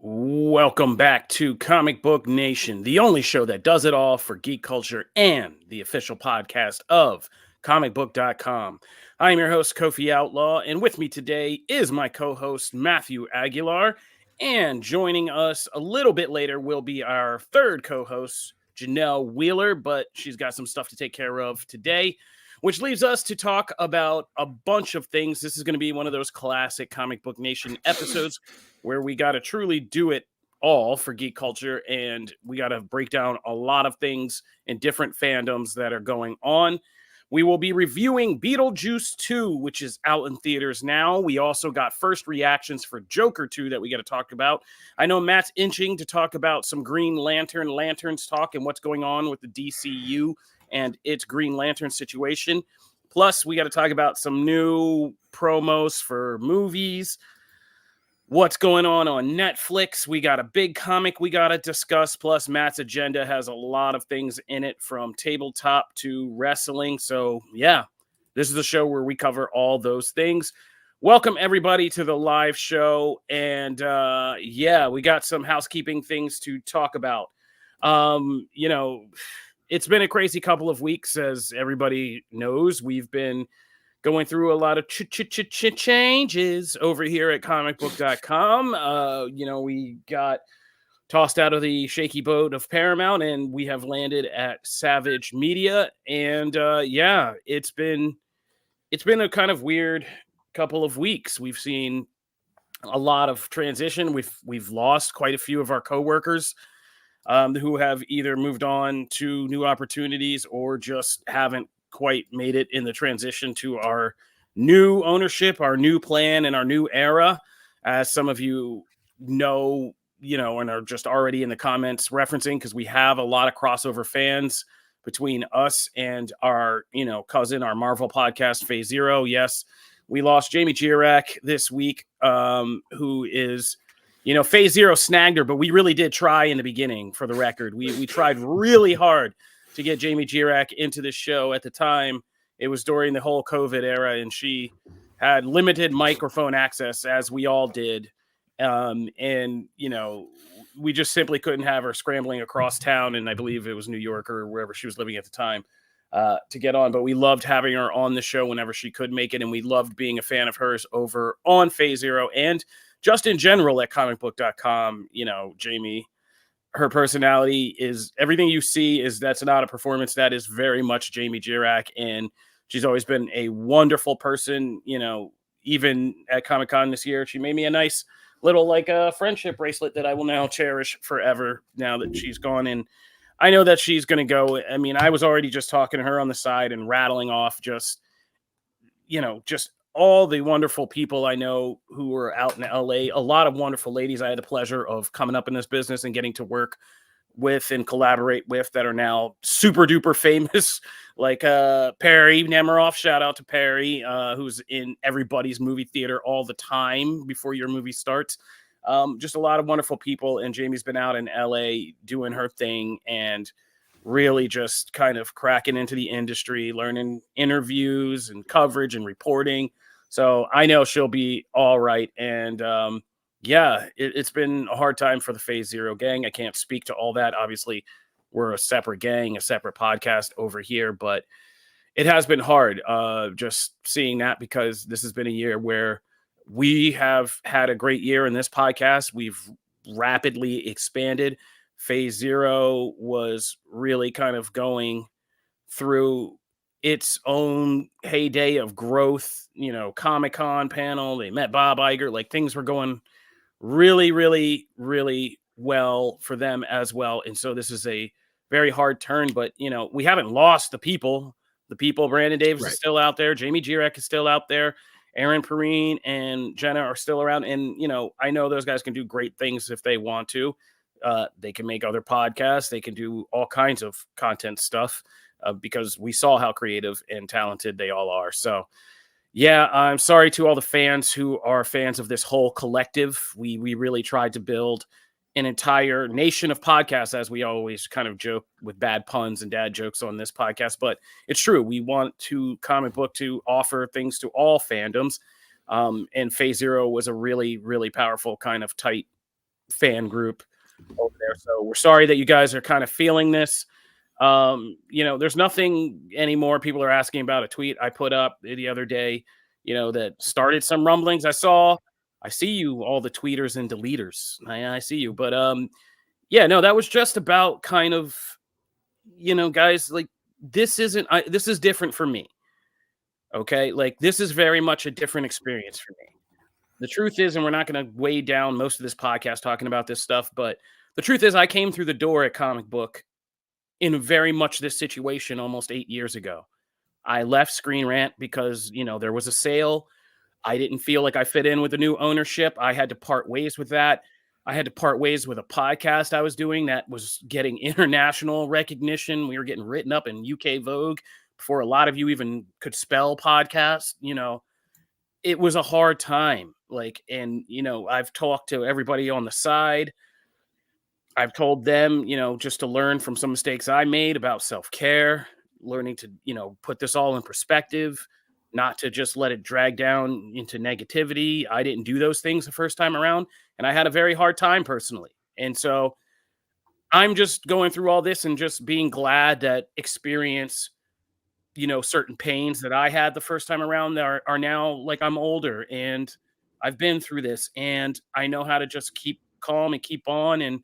Welcome back to Comic Book Nation, the only show that does it all for geek culture and the official podcast of comicbook.com. I am your host, Kofi Outlaw, and with me today is my co-host, Matthew Aguilar. And joining us a little bit later will be our third co-host, Janelle Wheeler, but she's got some stuff to take care of today, which leaves us to talk about a bunch of things. This is going to be one of those classic Comic Book Nation episodes where we got to truly do it all for geek culture, and we got to break down a lot of things in different fandoms that are going on. We will be reviewing Beetlejuice 2, which is out in theaters now. We also got first reactions for Joker 2 that we got to talk about. I know Matt's inching to talk about some Green Lanterns talk and what's going on with the DCU and its Green Lantern situation. Plus, we got to talk about some new promos for movies, what's going on Netflix. We got a big comic we got to discuss. Plus, Matt's agenda has a lot of things in it, from tabletop to wrestling. So, yeah, this is a show where we cover all those things. Welcome, everybody, to the live show. And, we got some housekeeping things to talk about. It's been a crazy couple of weeks, as everybody knows. We've been going through a lot of changes over here at comicbook.com. We got tossed out of the shaky boat of Paramount, and we have landed at Savage Media. And it's been a kind of weird couple of weeks. We've seen a lot of transition. We've lost quite a few of our coworkers who have either moved on to new opportunities or just haven't quite made it in the transition to our new ownership, our new plan, and our new era. As some of you know, and are just already in the comments referencing, because we have a lot of crossover fans between us and our, cousin, our Marvel podcast, Phase Zero. Yes, we lost Jamie Girac this week, who is, Phase Zero snagged her, but we really did try in the beginning, for the record. We tried really hard to get Jamie Girac into the show. At the time, it was during the whole COVID era, and she had limited microphone access, as we all did. We just simply couldn't have her scrambling across town, and I believe it was New York or wherever she was living at the time, to get on. But we loved having her on the show whenever she could make it, and we loved being a fan of hers over on Phase Zero and just in general at comicbook.com. Jamie, her personality is everything you see. That's not a performance. That is very much Jamie Girac, and she's always been a wonderful person. Even at Comic-Con this year, she made me a nice little friendship bracelet that I will now cherish forever now that she's gone. And I know that she's going to go. I mean, I was already just talking to her on the side and rattling off just all the wonderful people I know who were out in LA, a lot of wonderful ladies I had the pleasure of coming up in this business and getting to work with and collaborate with that are now super duper famous, like Perry Nemiroff. Shout out to Perry, who's in everybody's movie theater all the time before your movie starts. Just a lot of wonderful people. And Jamie's been out in LA doing her thing and really just kind of cracking into the industry, learning interviews and coverage and reporting. So I know she'll be all right. And it's been a hard time for the Phase Zero gang. I can't speak to all that. Obviously, we're a separate gang, a separate podcast over here, but it has been hard just seeing that, because this has been a year where we have had a great year in this podcast. We've rapidly expanded. Phase Zero was really kind of going through its own heyday of growth, Comic-Con panel. They met Bob Iger. Things were going really, really, really well for them as well. And so this is a very hard turn, but, we haven't lost the people. Brandon Davis is still out there. Jamie Girac is still out there. Aaron Perrine and Jenna are still around. And, I know those guys can do great things if they want to. They can make other podcasts. They can do all kinds of content stuff because we saw how creative and talented they all are. So, yeah, I'm sorry to all the fans who are fans of this whole collective. We really tried to build an entire nation of podcasts, as we always kind of joke with bad puns and dad jokes on this podcast. But it's true. We want Comic Book to offer things to all fandoms. And Phase Zero was a really, really powerful kind of tight fan group over there. So we're sorry that you guys are kind of feeling this. There's nothing anymore. People are asking about a tweet I put up the other day, that started some rumblings. I see you, all the tweeters and deleters. I see you. But that was just about kind of, guys, like this is different for me. Okay. Like this is very much a different experience for me. The truth is, and we're not going to weigh down most of this podcast talking about this stuff, but the truth is I came through the door at Comic Book in very much this situation almost 8 years ago. I left Screen Rant because, there was a sale. I didn't feel like I fit in with the new ownership. I had to part ways with that. I had to part ways with a podcast I was doing that was getting international recognition. We were getting written up in UK Vogue before a lot of you even could spell podcast. It was a hard time. I've talked to everybody on the side. I've told them, just to learn from some mistakes I made about self-care, learning to, put this all in perspective, not to just let it drag down into negativity. I didn't do those things the first time around, and I had a very hard time personally. And so I'm just going through all this and just being glad that experience, certain pains that I had the first time around that are now, like, I'm older and I've been through this and I know how to just keep calm and keep on and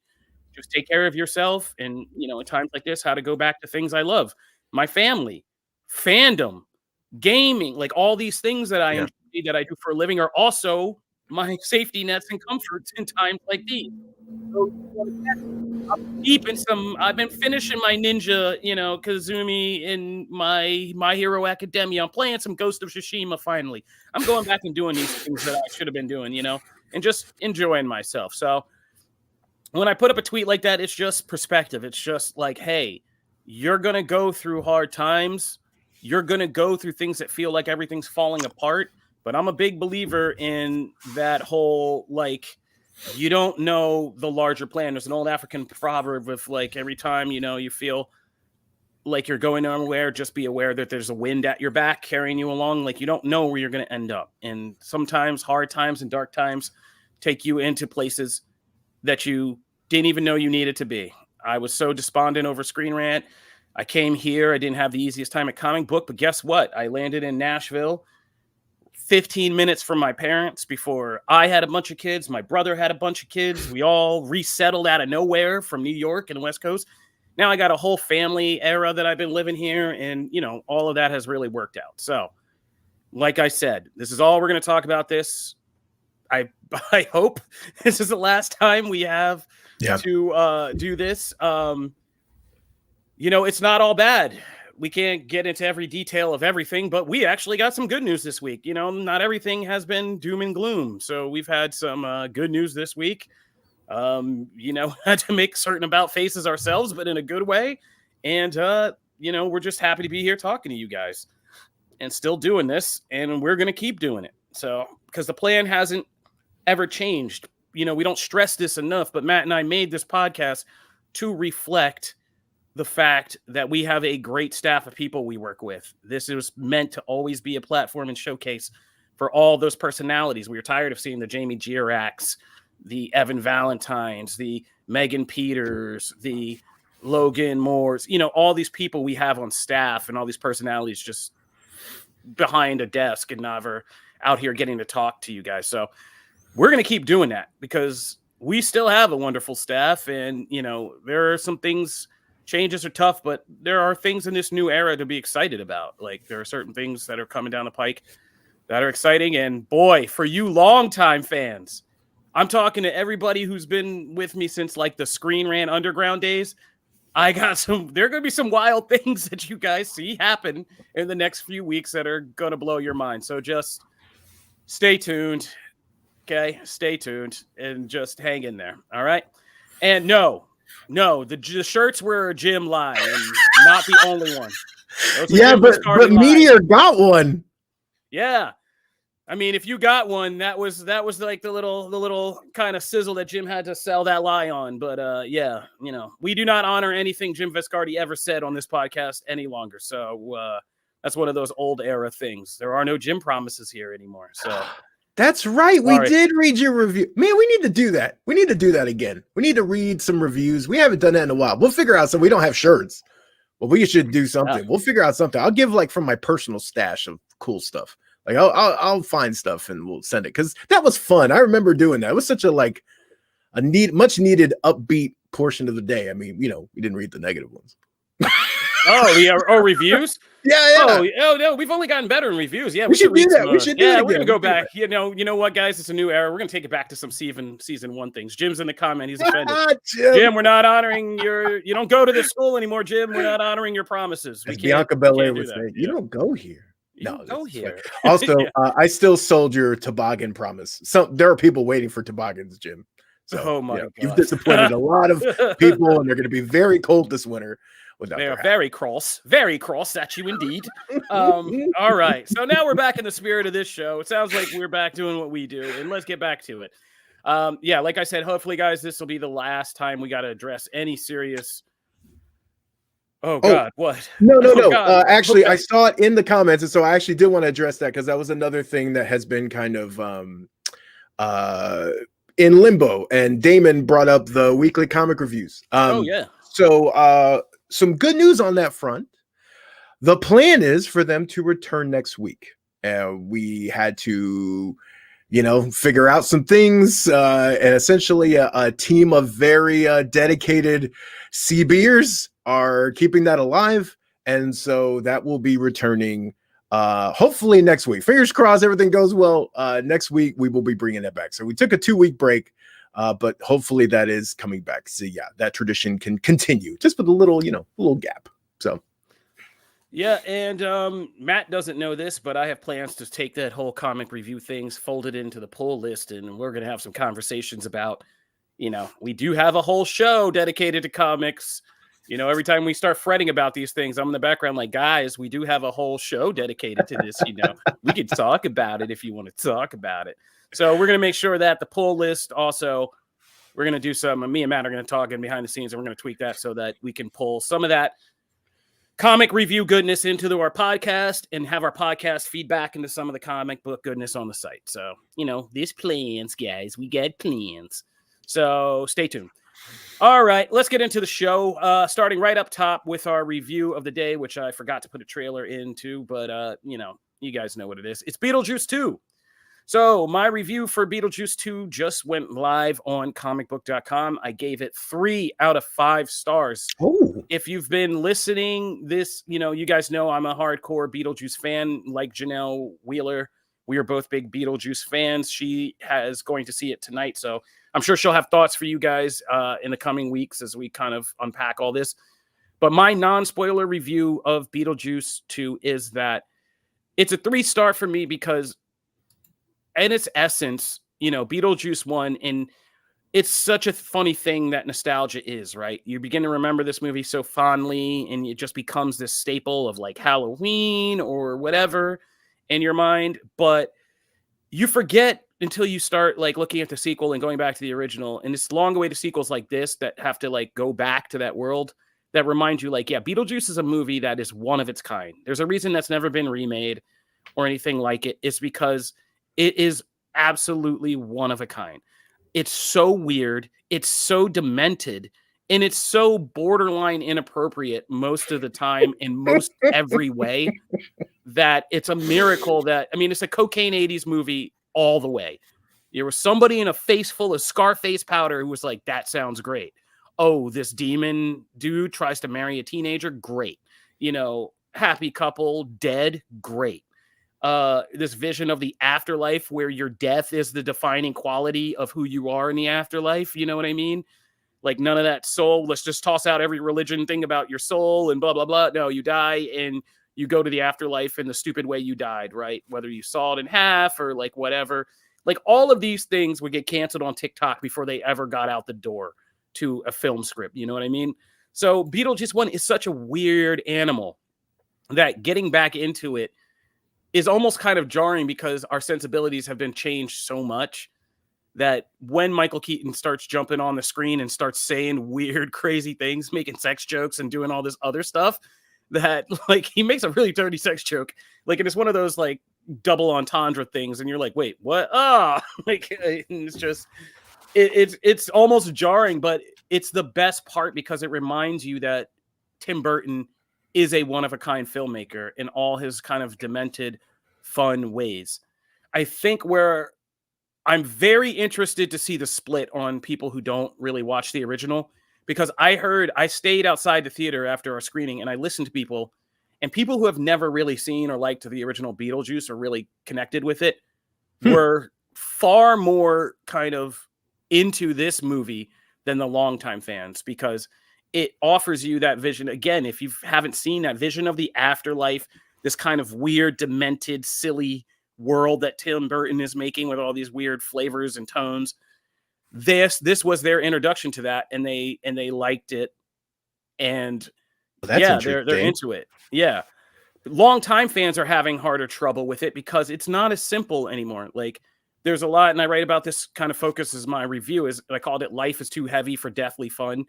just take care of yourself. And, in times like this, how to go back to things I love, my family, fandom, gaming, like all these things that I enjoy, that I do for a living are also my safety nets and comforts in times like these. So, I've been finishing my Ninja, Kazumi in my Hero Academia. I'm playing some Ghost of Tsushima finally. I'm going back and doing these things that I should have been doing, and just enjoying myself. So when I put up a tweet like that, it's just perspective. It's just like, hey, you're going to go through hard times. You're going to go through things that feel like everything's falling apart. But I'm a big believer in that whole, like, you don't know the larger plan. There's an old African proverb with, like, every time, you feel like you're going nowhere, just be aware that there's a wind at your back carrying you along. Like, you don't know where you're going to end up. And sometimes hard times and dark times take you into places that you didn't even know you needed to be. I was so despondent over Screen Rant. I came here. I didn't have the easiest time at Comic Book, but guess what? I landed in Nashville 15 minutes from my parents before I had a bunch of kids. My brother had a bunch of kids. We all resettled out of nowhere from New York and the West Coast. Now I got a whole family era that I've been living here, and, all of that has really worked out. So, like I said, this is all we're going to talk about this. I hope this is the last time we have to do this. It's not all bad. We can't get into every detail of everything, but we actually got some good news this week. Not everything has been doom and gloom. So we've had some good news this week. Had to make certain about faces ourselves, but in a good way. And, we're just happy to be here talking to you guys and still doing this. And we're going to keep doing it. So, because the plan hasn't ever changed. We don't stress this enough, but Matt and I made this podcast to reflect the fact that we have a great staff of people we work with. This is meant to always be a platform and showcase for all those personalities. We were tired of seeing the Jamie Giracs, the Evan Valentines, the Megan Peters, the Logan Moores, all these people we have on staff and all these personalities just behind a desk and never out here getting to talk to you guys. So we're going to keep doing that because we still have a wonderful staff. And, there are some things, changes are tough, but there are things in this new era to be excited about. Like, there are certain things that are coming down the pike that are exciting. And boy, for you longtime fans, I'm talking to everybody who's been with me since like the Screen Rant Underground days. There are going to be some wild things that you guys see happen in the next few weeks that are going to blow your mind. So just stay tuned. Okay. Stay tuned and just hang in there. All right. And no, the shirts were a Jim lie and not the only one. Yeah, but Meteor got one. Yeah. I mean, if you got one, that was like the little kind of sizzle that Jim had to sell that lie on. But yeah, we do not honor anything Jim Viscardi ever said on this podcast any longer. So that's one of those old era things. There are no Jim promises here anymore. So That's right. Sorry. We did read your review. Man, we need to do that. We need to do that again. We need to read some reviews. We haven't done that in a while. We'll figure out some. We don't have shirts. Well, we should do something. Yeah. We'll figure out something. I'll give like from my personal stash of cool stuff. Like I'll find stuff and we'll send it because that was fun. I remember doing that. It was such a much needed upbeat portion of the day. I mean, we didn't read the negative ones. Reviews? Yeah. Oh no, we've only gotten better in reviews. Yeah, we should do that. We should do it. We're gonna go back. You know what, guys? It's a new era. We're gonna take it back to some season 1 things. Jim's in the comment. He's offended. Jim, we're not honoring you don't go to this school anymore, Jim. We're not honoring your promises. As Bianca Belair would say, you don't go here. Go here. Also, I still sold your toboggan promise. So there are people waiting for toboggans, Jim. So, oh my God. You've disappointed a lot of people, and they're going to be very cold this winter. They are very cross at you indeed. All right. So now we're back in the spirit of this show. It sounds like we're back doing what we do, and let's get back to it. Like I said, hopefully, guys, this will be the last time we got to address any serious. Oh God, what? No. Actually, I saw it in the comments, and so I actually did want to address that because that was another thing that has been kind of in limbo. And Damon brought up the weekly comic reviews. So some good news on that front. The plan is for them to return next week. We had to, figure out some things, and essentially a team of very dedicated CBers are keeping that alive. And so that will be returning hopefully next week. Fingers crossed everything goes well. Next week, we will be bringing that back. So we took a 2-week break. But hopefully that is coming back. So yeah, that tradition can continue just with a little gap. So yeah, and Matt doesn't know this, but I have plans to take that whole comic review things, fold it into the pull list, and we're gonna have some conversations about, we do have a whole show dedicated to comics. Every time we start fretting about these things, I'm in the background like, guys, we do have a whole show dedicated to this. We could talk about it if you want to talk about it. So we're going to make sure that the pull list also, we're going to do some, me and Matt are going to talk in behind the scenes, and we're going to tweak that so that we can pull some of that comic review goodness into our podcast and have our podcast feedback into some of the comic book goodness on the site. So, these plans, guys, we got plans. So stay tuned. All right, let's get into the show. Starting right up top with our review of the day, which I forgot to put a trailer into, but, you guys know what it is. It's Beetlejuice 2. So my review for Beetlejuice 2 just went live on comicbook.com. I gave it 3 out of 5 stars. Oh. If you've been listening you guys know I'm a hardcore Beetlejuice fan like Janelle Wheeler. We are both big Beetlejuice fans. She is going to see it tonight. So I'm sure she'll have thoughts for you guys in the coming weeks as we kind of unpack all this. But my non-spoiler review of Beetlejuice 2 is that it's a 3-star for me because in its essence, Beetlejuice 1, and it's such a funny thing that nostalgia is, right? You begin to remember this movie so fondly, and it just becomes this staple of like Halloween or whatever in your mind. But you forget until you start like looking at the sequel and going back to the original. And it's long away to sequels like this that have to like go back to that world that remind you like, yeah, Beetlejuice is a movie that is one of its kind. There's a reason that's never been remade or anything like it. It's because it is absolutely one of a kind. It's so weird. It's so demented. And it's so borderline inappropriate most of the time in most every way that it's a miracle that, it's a cocaine 80s movie all the way. There was somebody in a face full of Scarface powder who was like, that sounds great. Oh, this demon dude tries to marry a teenager. Great. Happy couple, dead. Great. This vision of the afterlife where your death is the defining quality of who you are in the afterlife. You know what I mean? Like none of that soul. Let's just toss out every religion thing about your soul and blah, blah, blah. No, you die and you go to the afterlife in the stupid way you died, right? Whether you saw it in half or like whatever. Like all of these things would get canceled on TikTok before they ever got out the door to a film script. You know what I mean? So Beetlejuice 1 is such a weird animal that getting back into it is almost kind of jarring because our sensibilities have been changed so much that when Michael Keaton starts jumping on the screen and starts saying weird, crazy things, making sex jokes and doing all this other stuff, that like he makes a really dirty sex joke. Like, and it's one of those like double entendre things, and you're like, wait, what? Ah, like it's just it's almost jarring, but it's the best part because it reminds you that Tim Burton is a one-of-a-kind filmmaker in all his kind of demented, fun ways. I think where I'm very interested to see the split on people who don't really watch the original, because I stayed outside the theater after our screening and I listened to people, and people who have never really seen or liked the original Beetlejuice or really connected with it were far more kind of into this movie than the longtime fans, because it offers you that vision. Again, if you haven't seen that vision of the afterlife, this kind of weird, demented, silly world that Tim Burton is making with all these weird flavors and tones. This was their introduction to that, and they liked it. And yeah, they're into it. Yeah. Longtime fans are having harder trouble with it because it's not as simple anymore. Like, there's a lot, and I write about this kind of focuses my review, is I called it Life is Too Heavy for Deathly Fun.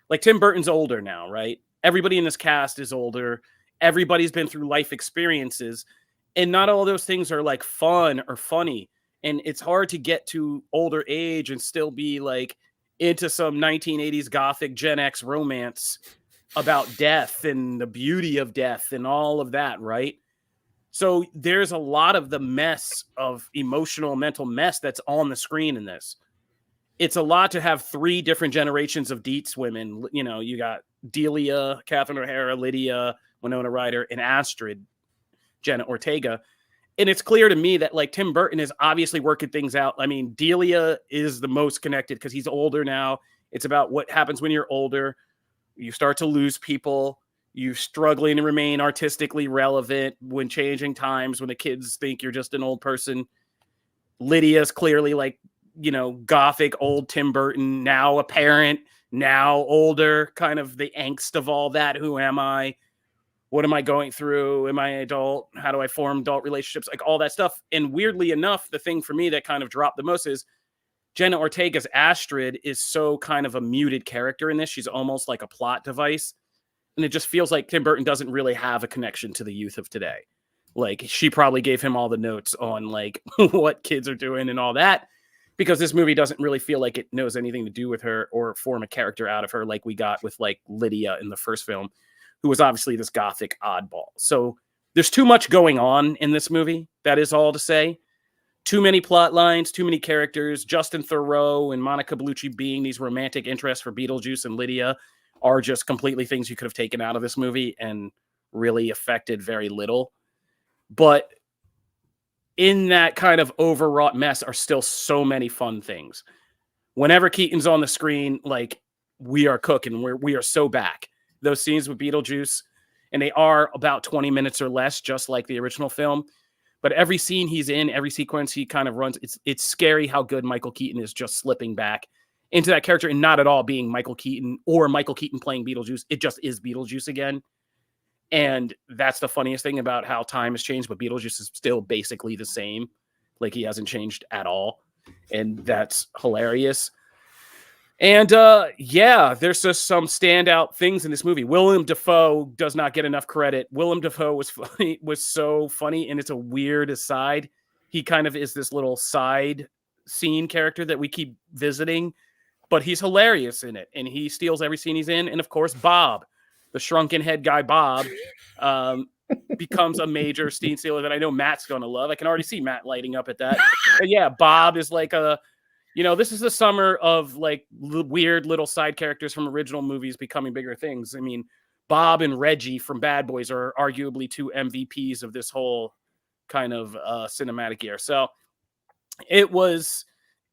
Like, Tim Burton's older now, right? Everybody in this cast is older. Everybody's been through life experiences, and not all those things are like fun or funny. And it's hard to get to older age and still be like into some 1980s gothic Gen X romance about death and the beauty of death and all of that, right? So there's a lot of the mess of emotional, mental mess that's on the screen in this. It's a lot to have 3 different generations of Dietz women. You know, you got Delia, Catherine O'Hara, Lydia, Winona Ryder, and Astrid, Jenna Ortega. And it's clear to me that like Tim Burton is obviously working things out. I mean, Delia is the most connected because he's older now. It's about what happens when you're older. You start to lose people. You're struggling to remain artistically relevant when changing times, when the kids think you're just an old person. Lydia's clearly like, you know, gothic old Tim Burton, now a parent, now older, kind of the angst of all that. Who am I? What am I going through? Am I an adult? How do I form adult relationships? Like all that stuff. And weirdly enough, the thing for me that kind of dropped the most is Jenna Ortega's Astrid is so kind of a muted character in this. She's almost like a plot device. And it just feels like Tim Burton doesn't really have a connection to the youth of today. Like, she probably gave him all the notes on like what kids are doing and all that, because this movie doesn't really feel like it knows anything to do with her or form a character out of her like we got with like Lydia in the first film, who was obviously this gothic oddball. So there's too much going on in this movie. That is all to say. Too many plot lines, too many characters. Justin Theroux and Monica Bellucci being these romantic interests for Beetlejuice and Lydia are just completely things you could have taken out of this movie and really affected very little. But in that kind of overwrought mess are still so many fun things. Whenever Keaton's on the screen, like, we are cooking. We are so back. Those scenes with Beetlejuice, and they are about 20 minutes or less, just like the original film. But every scene he's in, every sequence he kind of runs, it's scary how good Michael Keaton is just slipping back into that character and not at all being Michael Keaton or Michael Keaton playing Beetlejuice. It just is Beetlejuice again. And that's the funniest thing about how time has changed, but Beetlejuice is still basically the same. Like, he hasn't changed at all. And that's hilarious. And yeah, there's just some standout things in this movie. Willem Dafoe does not get enough credit. Willem Dafoe was so funny, and it's a weird aside. He kind of is this little side scene character that we keep visiting, but he's hilarious in it, and he steals every scene he's in. And of course, Bob, the shrunken head guy, Bob, becomes a major scene stealer that I know Matt's going to love. I can already see Matt lighting up at that. But yeah, Bob is like this is the summer of like weird little side characters from original movies becoming bigger things. I mean, Bob and Reggie from Bad Boys are arguably 2 MVPs of this whole kind of cinematic year. So it was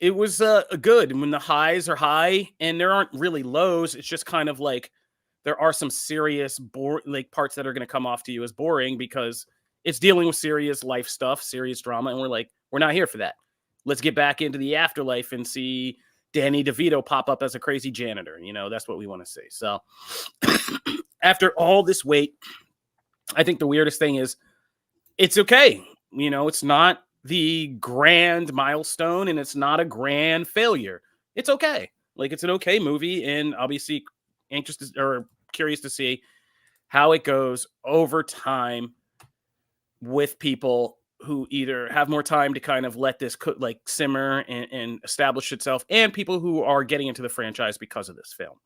good. And when the highs are high and there aren't really lows, it's just kind of like there are some serious parts that are going to come off to you as boring because it's dealing with serious life stuff, serious drama. And we're not here for that. Let's get back into the afterlife and see Danny DeVito pop up as a crazy janitor. You know, that's what we want to see. So after all this wait, I think the weirdest thing is it's okay. You know, it's not the grand milestone and it's not a grand failure. It's okay. Like, it's an okay movie, and I'll be curious to see how it goes over time with people who either have more time to kind of let this simmer and establish itself, and people who are getting into the franchise because of this film.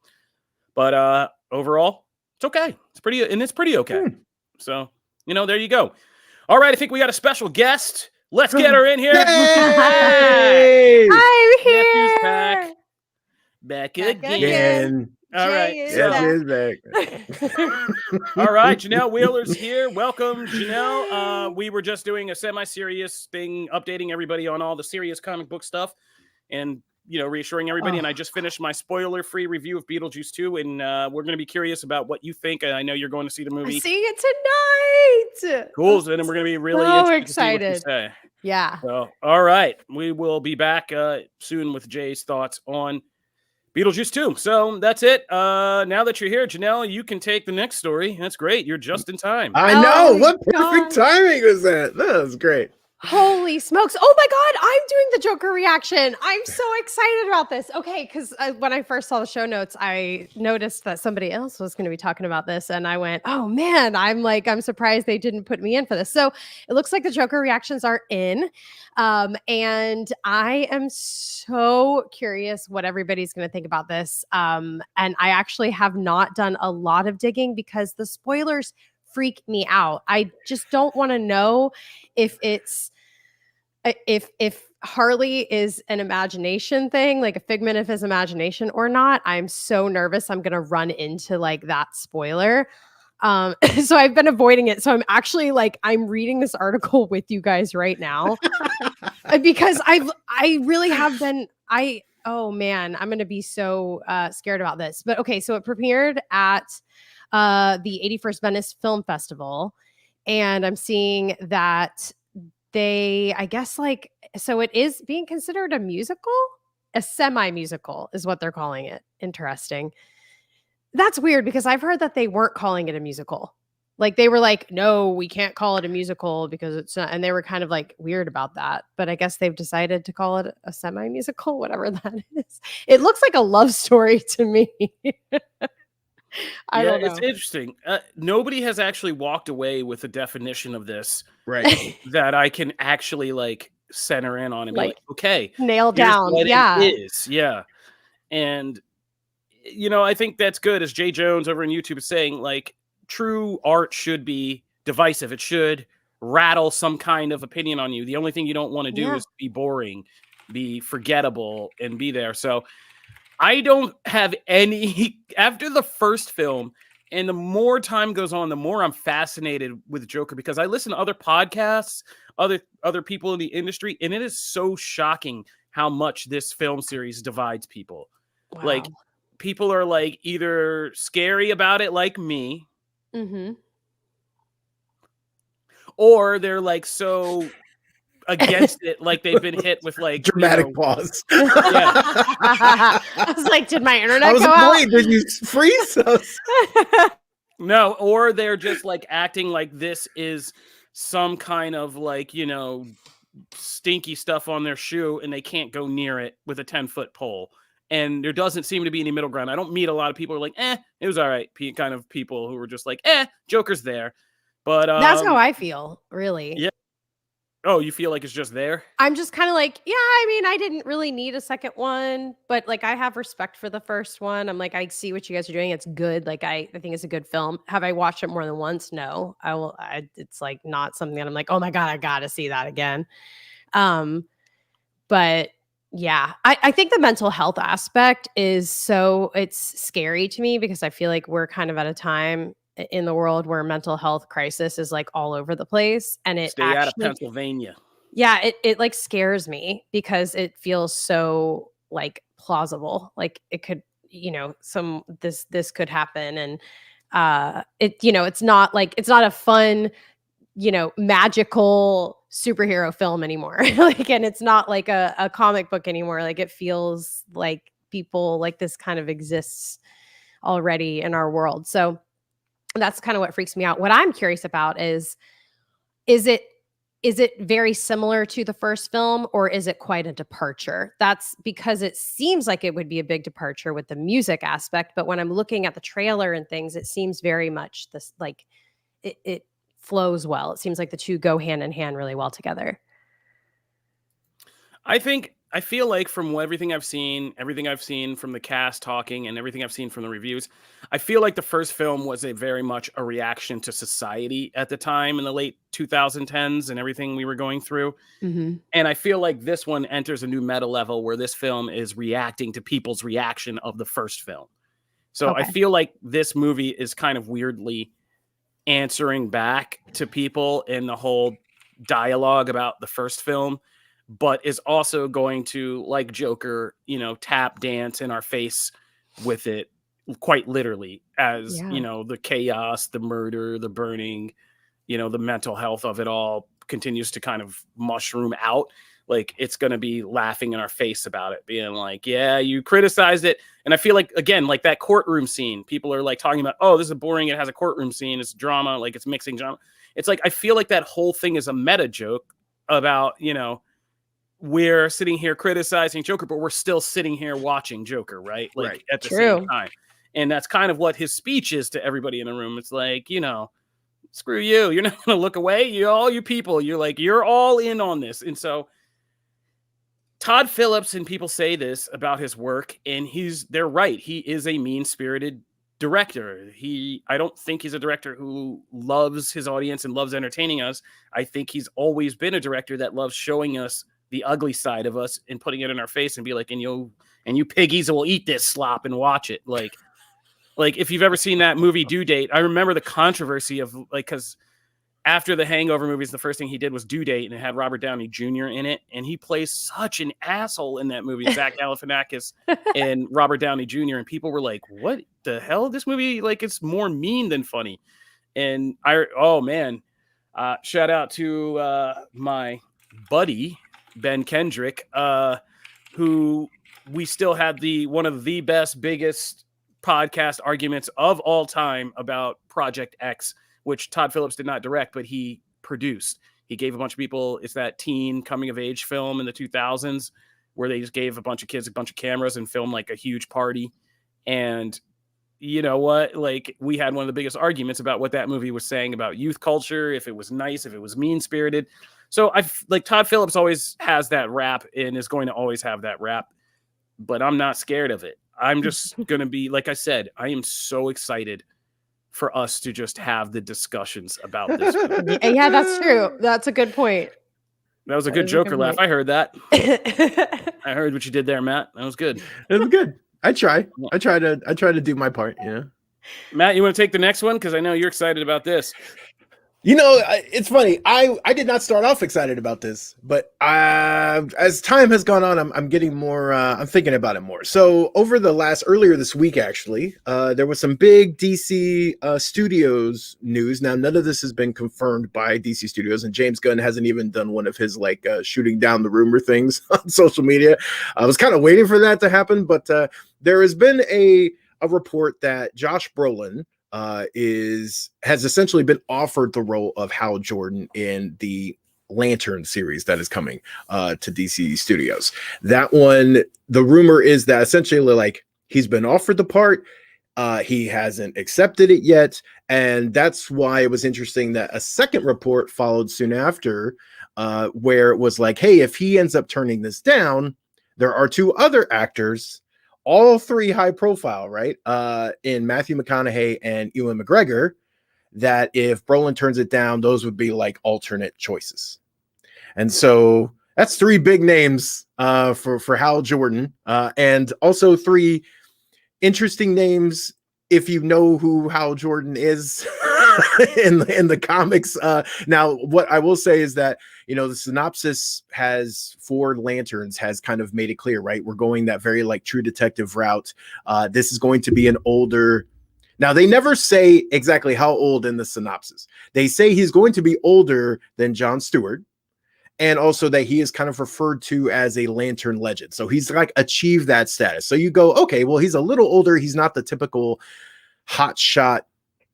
But overall, it's okay. It's pretty okay. So, there you go. All right, I think we got a special guest. Let's get her in here. Hey! I'm here. Nephew's back again. All right. Is back. All right, Janelle Wheeler's here. Welcome, Janelle. We were just doing a semi-serious thing, updating everybody on all the serious comic book stuff, and reassuring everybody. And I just finished my spoiler-free review of Beetlejuice 2, and we're going to be curious about what you think. I know you're going to see the movie. I see it tonight. Cool, and then we're going to be really excited. To see what you say. Yeah. So, all right, we will be back soon with Jay's thoughts on Beetlejuice 2. So that's it. Now that you're here, Janelle, you can take the next story. That's great. You're just in time. I know. What perfect timing was that? That was great. Holy smokes. Oh my God, I'm doing the Joker reaction. I'm so excited about this. Okay, because when I first saw the show notes, I noticed that somebody else was going to be talking about this. And I went, oh man, I'm surprised they didn't put me in for this. So it looks like the Joker reactions are in. And I am so curious what everybody's going to think about this. And I actually have not done a lot of digging because the spoilers freak me out. I just don't want to know if Harley is an imagination thing, like a figment of his imagination or not. I'm so nervous I'm going to run into that spoiler. So I've been avoiding it. So I'm actually I'm reading this article with you guys right now because I really have been, oh man, I'm going to be so scared about this. But okay, so it premiered at the 81st Venice Film Festival, and I'm seeing that I guess so it is being considered a musical, a semi-musical is what they're calling it. Interesting. That's weird because I've heard that they weren't calling it a musical. They were no, we can't call it a musical because it's not, and they were kind of weird about that. But I guess they've decided to call it a semi-musical, whatever that is. It looks like a love story to me. I don't know. It's interesting. Nobody has actually walked away with a definition of this, right? that I can actually center in on and be okay, nail down. Yeah, it is. Yeah, and I think that's good. As Jay Jones over on YouTube is saying, true art should be divisive. It should rattle some kind of opinion on you. The only thing you don't want to do is be boring, be forgettable, and be there. So I don't have any after the first film, and the more time goes on, the more I'm fascinated with Joker because I listen to other podcasts, other people in the industry, and it is so shocking how much this film series divides people. Wow. People are either scary about it like me, or they're so against it, they've been hit with dramatic pause. Yeah. I was did my internet go out? Wait, did you freeze us? No, or they're just acting like this is some kind of stinky stuff on their shoe and they can't go near it with a 10-foot pole. And there doesn't seem to be any middle ground. I don't meet a lot of people who are it was all right. Kind of people who were just Joker's there. But that's how I feel, really. Yeah. Oh, you feel like it's just there? I'm just kind of I didn't really need a second one, but I have respect for the first one. I'm I see what you guys are doing. It's good. I think it's a good film. Have I watched it more than once? No. It's not something that I'm oh my God, I gotta see that again. But yeah, I think the mental health aspect is it's scary to me because I feel we're kind of at a time in the world where mental health crisis is all over the place, and it stay out of Pennsylvania. Yeah, it scares me because it feels so plausible. It could, this could happen, and it's not it's not a fun, magical superhero film anymore. And it's not a comic book anymore. It feels people this kind of exists already in our world. So that's kind of what freaks me out. What I'm curious about is it very similar to the first film, or is it quite a departure? That's because it seems like it would be a big departure with the music aspect. But when I'm looking at the trailer and things, it seems very much this it flows well. It seems like the two go hand in hand really well together. I feel like from everything I've seen from the cast talking and everything I've seen from the reviews, I feel like the first film was very much a reaction to society at the time in the late 2010s and everything we were going through. Mm-hmm. And I feel like this one enters a new meta level where this film is reacting to people's reaction of the first film. So I feel like this movie is kind of weirdly answering back to people in the whole dialogue about the first film, but is also going to, like Joker, tap dance in our face with it quite literally as, the chaos, the murder, the burning, the mental health of it all continues to kind of mushroom out. Like, it's going to be laughing in our face about it, being like, yeah, you criticized it. And I feel like, again, like that courtroom scene, people are like talking about, oh, this is boring. It has a courtroom scene. It's drama. Like, it's mixing drama. It's like, I feel like that whole thing is a meta joke about, we're sitting here criticizing Joker, but we're still sitting here watching Joker, right? Like, at the same time. And that's kind of what his speech is to everybody in the room. It's like, screw you. You're not going to look away. All you people, you're all in on this. And so Todd Phillips, and people say this about his work, and they're right. He is a mean-spirited director. I don't think he's a director who loves his audience and loves entertaining us. I think he's always been a director that loves showing us the ugly side of us and putting it in our face and be like, and you piggies will eat this slop and watch it. Like if you've ever seen that movie Due Date, I remember the controversy of because after the Hangover movies, the first thing he did was Due Date, and it had Robert Downey Jr. in it. And he plays such an asshole in that movie, Zach Galifianakis and Robert Downey Jr. And people were like, what the hell? This movie, like, it's more mean than funny. And shout out to my buddy, Ben Kendrick, who we still had one of the best, biggest podcast arguments of all time about Project X, which Todd Phillips did not direct, but he produced. He gave a bunch of people, it's that teen coming of age film in the 2000s where they just gave a bunch of kids a bunch of cameras and filmed like a huge party. And you know what? Like, we had one of the biggest arguments about what that movie was saying about youth culture, if it was nice, if it was mean-spirited. So Todd Phillips always has that rap and is going to always have that rap, but I'm not scared of it. I'm just going to be, like I said, I am so excited for us to just have the discussions about this. Yeah, that's true. That's a good point. That was a good Joker laugh. I heard that. I heard what you did there, Matt. That was good. It was good. I try to do my part. Matt, you want to take the next one? Because I know you're excited about this. It's funny. I did not start off excited about this, but as time has gone on, I'm getting more. I'm thinking about it more. So earlier this week, actually, there was some big DC Studios news. Now, none of this has been confirmed by DC Studios, and James Gunn hasn't even done one of his shooting down the rumor things on social media. I was kind of waiting for that to happen, but there has been a report that Josh Brolin has essentially been offered the role of Hal Jordan in the Lantern series that is coming to DC Studios. That one, the rumor is that essentially he's been offered the part, he hasn't accepted it yet, and that's why it was interesting that a second report followed soon after, where it was like, hey, if he ends up turning this down, there are two other actors, all three high profile, right? In Matthew McConaughey and Ewan McGregor, that if Brolin turns it down, those would be alternate choices. And so that's three big names for Hal Jordan, and also three interesting names if you know who Hal Jordan is in the comics. Now, what I will say is that the synopsis has four lanterns, has kind of made it clear, right? We're going that very True Detective route. This is going to be an older. Now, they never say exactly how old in the synopsis. They say he's going to be older than Jon Stewart, and also that he is kind of referred to as a Lantern legend. So he's achieved that status. So you go, okay, well, he's a little older. He's not the typical hotshot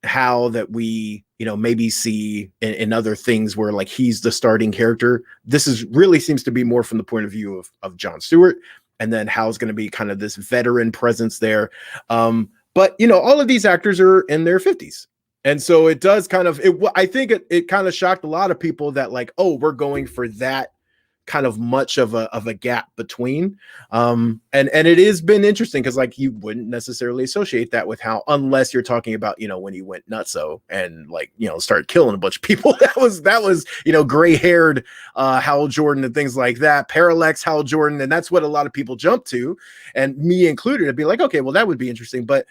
Hal that we maybe see in other things where he's the starting character. This really seems to be more from the point of view of Jon Stewart, and then Hal's going to be kind of this veteran presence there. But all of these actors are in their 50s, And so it does kind of, I think it kind of shocked a lot of people that like, oh, we're going for that kind of much of a gap between. And it has been interesting because like you wouldn't necessarily associate that with Hal unless you're talking about, you know, when he went nutso and like, you know, started killing a bunch of people. That was, you know, gray-haired Hal Jordan and things like that, parallax Hal Jordan. And that's what a lot of people jump to, and me included. It'd be like, okay, well, that would be interesting. But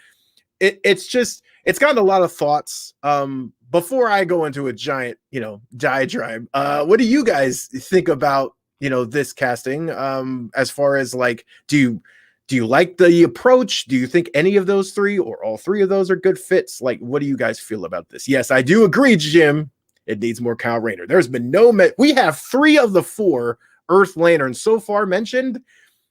it's gotten a lot of thoughts. Before I go into a giant, you know, diatribe, what do you guys think about, you know, this casting? As far as like, do you like the approach? Do you think any of those three or all three of those are good fits? Like, what do you guys feel about this? Yes, I do agree, Jim. It needs more Kyle Rayner. There's been we have 3 of the 4 Earth Lanterns so far mentioned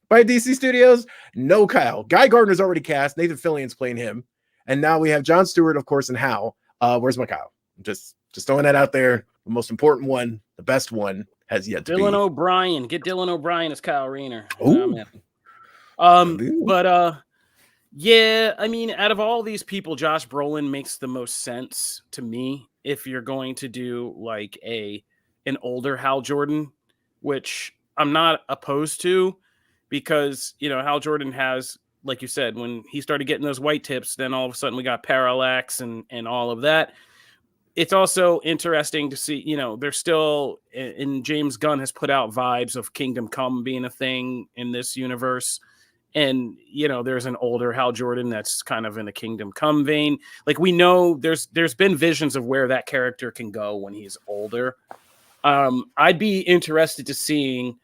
by DC Studios. No Kyle. Guy Gardner's already cast. Nathan Fillion's playing him. And now we have John Stewart, of course, and Hal. Where's my Kyle? Just throwing that out there. The most important one, the best one, has yet to be. Dylan O'Brien. Get Dylan O'Brien as Kyle Rayner. Yeah, I mean, out of all these people, Josh Brolin makes the most sense to me if you're going to do like an older Hal Jordan, which I'm not opposed to, because, you know, Hal Jordan has, like you said, when he started getting those white tips, then all of a sudden we got parallax and all of that. It's also interesting to see, you know, there's still, and James Gunn has put out vibes of Kingdom Come being a thing in this universe. And, you know, there's an older Hal Jordan that's kind of in the Kingdom Come vein. Like, we know there's been visions of where that character can go when he's older. I'd be interested to seeing,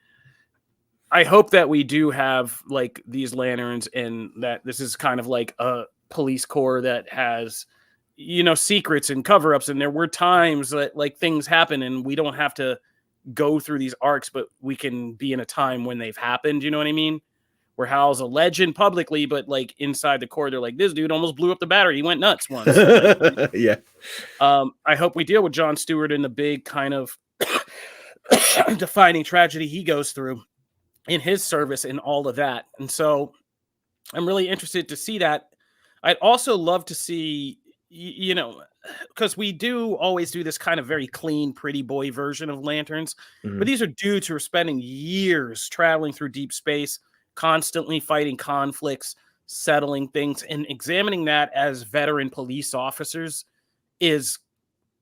I hope that we do have like these lanterns and that this is kind of like a police corps that has, you know, secrets and cover-ups. And there were times that like things happen and we don't have to go through these arcs, but we can be in a time when they've happened. You know what I mean? Where Hal's a legend publicly, but like inside the core, they're like, this dude almost blew up the battery. He went nuts once. Yeah. I hope we deal with John Stewart in the big kind of defining tragedy he goes through in his service and all of that. And so I'm really interested to see that. I'd also love to see, you know, because we do always do this kind of very clean, pretty boy version of lanterns, but these are dudes who are spending years traveling through deep space, constantly fighting conflicts, settling things, and examining that as veteran police officers is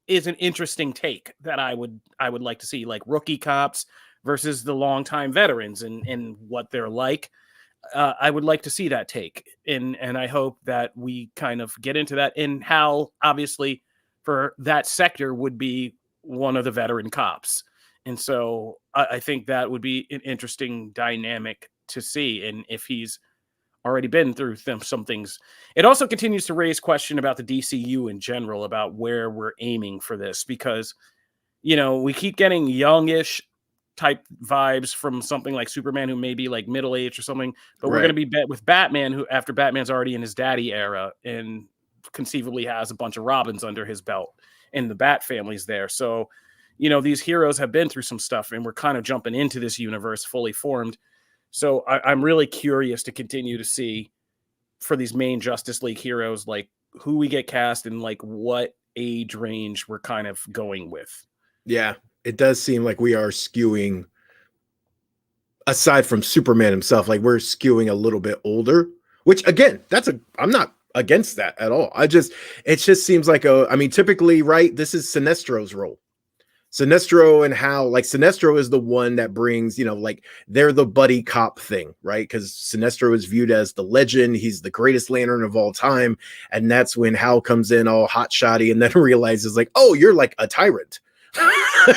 an interesting take that I would like to see, like rookie cops versus the longtime veterans and what they're like. I would like to see that take. And I hope that we kind of get into that. And Hal, obviously, for that sector would be one of the veteran cops. And so I think that would be an interesting dynamic to see. And if he's already been through some things, it also continues to raise question about the DCU in general, about where we're aiming for this, because, you know, we keep getting youngish type vibes from something like Superman, who may be like middle-aged or something, but we're going to be with Batman, who after Batman's already in his daddy era and conceivably has a bunch of Robins under his belt and the Bat family's there. So, you know, these heroes have been through some stuff and we're kind of jumping into this universe fully formed. So I'm really curious to continue to see for these main Justice League heroes, like who we get cast and like what age range we're kind of going with. Yeah. It does seem like we are skewing, aside from Superman himself, like we're skewing a little bit older, which again, I'm not against that at all. It just seems like typically, right, this is Sinestro's role. Sinestro and Hal, like Sinestro is the one that brings, you know, like they're the buddy cop thing, right? Because Sinestro is viewed as the legend. He's the greatest lantern of all time. And that's when Hal comes in all hot shotty and then realizes like, oh, you're like a tyrant.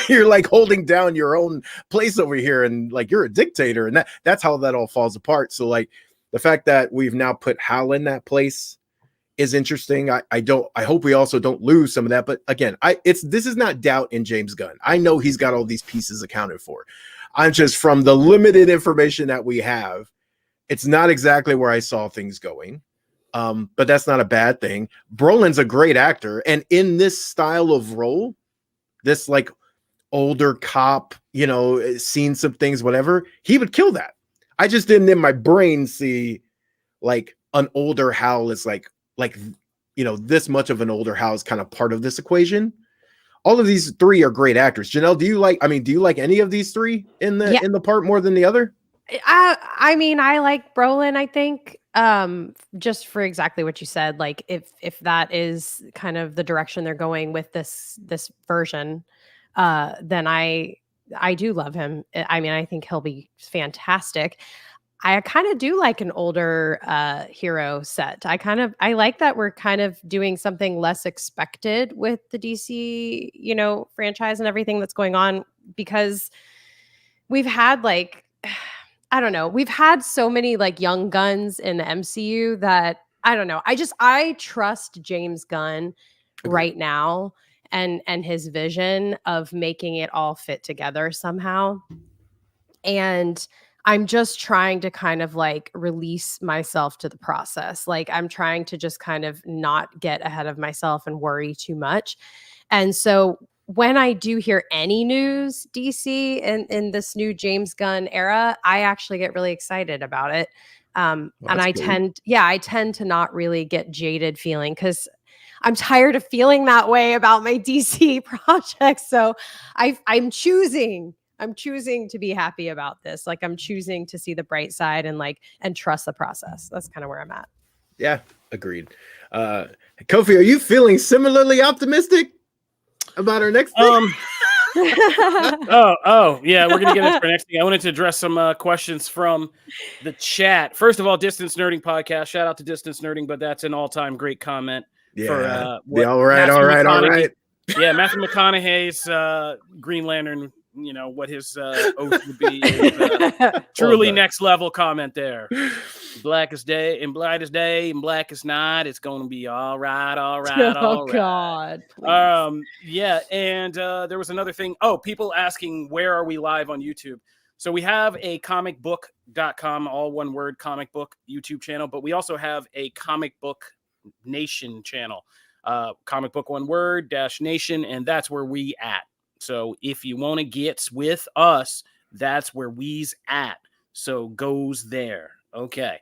You're like holding down your own place over here and like you're a dictator, and that's how that all falls apart. So like the fact that we've now put Hal in that place is interesting. I hope we also don't lose some of that, but again, this is not doubt in James Gunn. I know he's got all these pieces accounted for. I'm just, from the limited information that we have, it's not exactly where I saw things going. But that's not a bad thing. Brolin's a great actor, and in this style of role, this like older cop, you know, seen some things, whatever, he would kill that. I just didn't in my brain see like an older Hal is like this much of an older Hal is kind of part of this equation. All of these three are great actors. Janelle, do you like any of these three in the part more than the other? I mean, I like Brolin, I think, just for exactly what you said. Like if that is kind of the direction they're going with this version, then I do love him. I mean, I think he'll be fantastic. I kind of do like an older hero set. I like that we're kind of doing something less expected with the DC, franchise and everything that's going on, because we've had I don't know, we've had so many like young guns in the MCU that I don't know. I trust James Gunn right now and his vision of making it all fit together somehow. And I'm just trying to kind of like release myself to the process. Like I'm trying to just kind of not get ahead of myself and worry too much. And so when I do hear any news, DC, in this new James Gunn era, I actually get really excited about it. And I tend to not really get jaded feeling, because I'm tired of feeling that way about my DC projects. So I'm choosing to be happy about this. Like I'm choosing to see the bright side and trust the process. That's kind of where I'm at. Yeah, agreed. Kofi, are you feeling similarly optimistic about our next thing? Yeah, we're gonna get into our next thing. I wanted to address some questions from the chat. First of all, Distance Nerding Podcast. Shout out to Distance Nerding, but that's an all-time great comment. Yeah. All right. Yeah, Matthew McConaughey's Green Lantern. What his oath would be. Truly next level comment there. Blackest day and brightest day and blackest night. It's going to be all right. Oh God. Yeah. And there was another thing. Oh, people asking, where are we live on YouTube? So we have a comicbook.com, all one word, comic book YouTube channel, but we also have a ComicBook Nation channel, comic book one word -nation. And that's where we at. So if you want to get with us, that's where we's at. So goes there. Okay.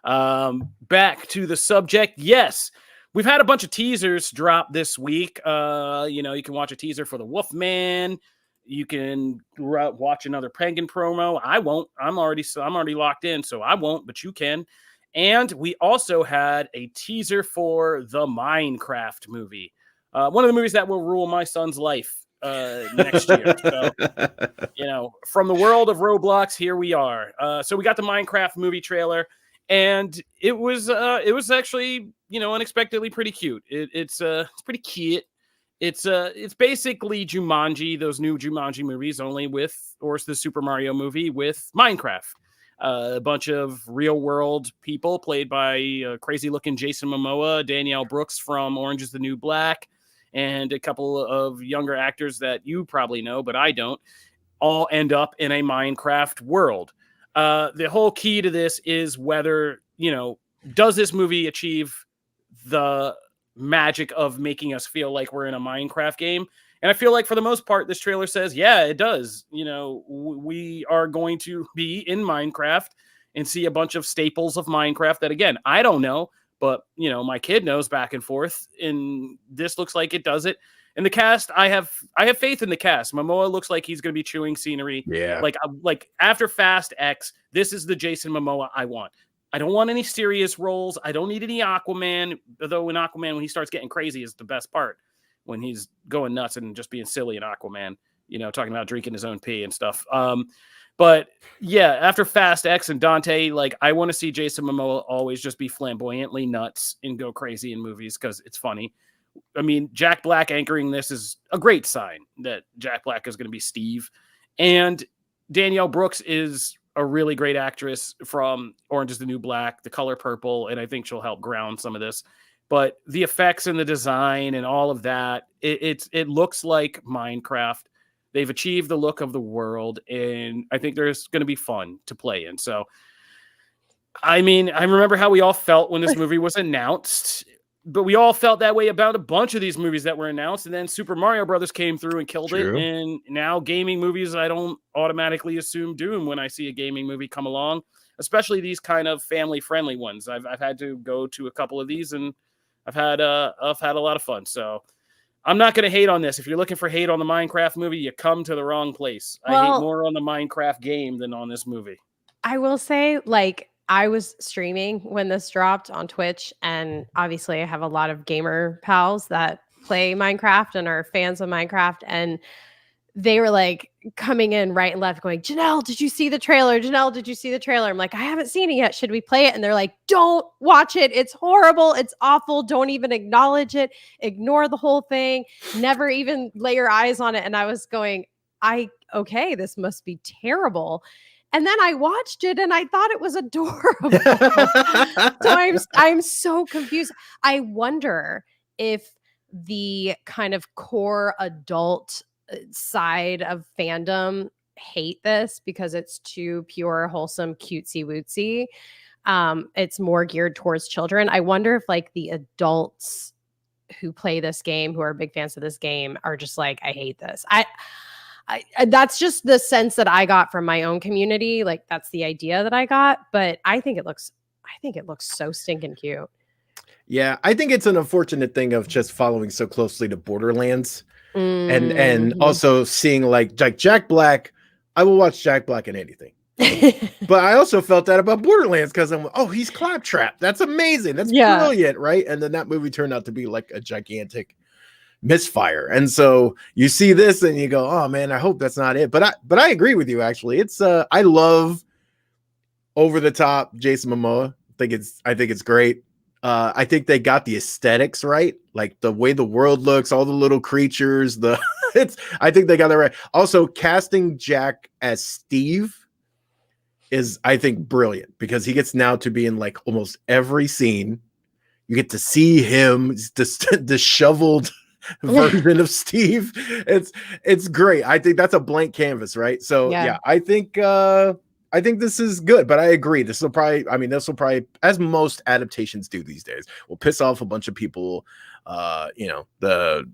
Back to the subject. Yes, we've had a bunch of teasers drop this week. You can watch a teaser for the Wolfman. You can watch another Penguin promo. I won't. I'm already locked in, so I won't, but you can. And we also had a teaser for the Minecraft movie. One of the movies that will rule my son's life next year. So, from the world of Roblox, here we are. So we got the Minecraft movie trailer, and it was actually, unexpectedly pretty cute. It's pretty cute. It's basically Jumanji, those new Jumanji movies, or it's the Super Mario movie with Minecraft. A bunch of real world people played by crazy looking Jason Momoa, Danielle Brooks from Orange is the New Black, and a couple of younger actors that you probably know, but I don't, all end up in a Minecraft world. The whole key to this is whether, does this movie achieve the magic of making us feel like we're in a Minecraft game? And I feel like for the most part, this trailer says, yeah, it does. We are going to be in Minecraft and see a bunch of staples of Minecraft that, again, I don't know. But, my kid knows back and forth, and this looks like it does it. And the cast, I have faith in the cast. Momoa looks like he's going to be chewing scenery. Yeah. Like after Fast X, this is the Jason Momoa I want. I don't want any serious roles. I don't need any Aquaman, although in Aquaman, when he starts getting crazy is the best part, when he's going nuts and just being silly in Aquaman, talking about drinking his own pee and stuff. But yeah, after Fast X and Dante, I want to see Jason Momoa always just be flamboyantly nuts and go crazy in movies because it's funny. I mean, Jack Black anchoring this is a great sign that Jack Black is going to be Steve. And Danielle Brooks is a really great actress from Orange is the New Black, The Color Purple, and I think she'll help ground some of this. But the effects and the design and all of that, it looks like Minecraft. They've achieved the look of the world, and I think there's going to be fun to play in. So, I mean, I remember how we all felt when this movie was announced, but we all felt that way about a bunch of these movies that were announced, and then Super Mario Brothers came through and killed it, and now gaming movies, I don't automatically assume doom when I see a gaming movie come along, especially these kind of family-friendly ones. I've had to go to a couple of these, and I've had a lot of fun. So I'm not going to hate on this. If you're looking for hate on the Minecraft movie, you come to the wrong place. I hate more on the Minecraft game than on this movie. I will say, like, I was streaming when this dropped on Twitch, and obviously I have a lot of gamer pals that play Minecraft and are fans of Minecraft, and they were like coming in right and left going, Janelle, did you see the trailer? Janelle, did you see the trailer? I'm like, I haven't seen it yet. Should we play it? And they're like, don't watch it. It's horrible. It's awful. Don't even acknowledge it. Ignore the whole thing. Never even lay your eyes on it. And I was going, okay, this must be terrible. And then I watched it and I thought it was adorable. So I'm so confused. I wonder if the kind of core adult side of fandom hate this because it's too pure, wholesome, cutesy wootsy. It's more geared towards children. I wonder if like the adults who play this game, who are big fans of this game, are just like, I hate this. I that's just the sense that I got from my own community. Like that's the idea that I got, but I think it looks so stinking cute. Yeah, I think it's an unfortunate thing of just following so closely to Borderlands. And also seeing like Jack Black. I will watch Jack Black in anything. But I also felt that about Borderlands because I'm he's Claptrap. That's amazing. That's brilliant, right? And then that movie turned out to be like a gigantic misfire. And so you see this and you go, oh man, I hope that's not it. But I agree with you actually. It's I love over the top Jason Momoa. I think it's great. I think they got the aesthetics right, like the way the world looks, all the little creatures. I think they got that right. Also, casting Jack as Steve is, I think, brilliant because he gets now to be in like almost every scene. You get to see him, the disheveled version of Steve. It's great. I think that's a blank canvas, right? So yeah I think this is good, but I agree. This will probably, as most adaptations do these days, will piss off a bunch of people. The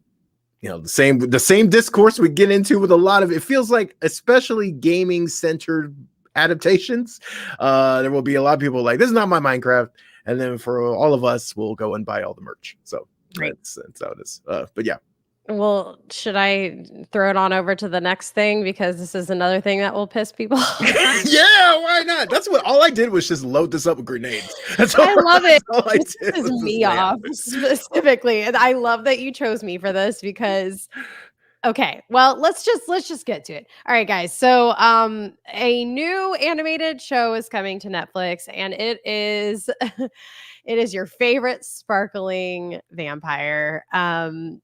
same discourse we get into with a lot of, it feels like, especially gaming centered adaptations. There will be a lot of people like, this is not my Minecraft. And then for all of us, we'll go and buy all the merch. So that's how it is. But yeah. Well, should I throw it on over to the next thing because this is another thing that will piss people off? Yeah, why not? That's what all I did was just load this up with grenades. I love it. This is me off specifically, and I love that you chose me for this because. Okay, well, let's just get to it. All right, guys. So, a new animated show is coming to Netflix, and it is your favorite sparkling vampire.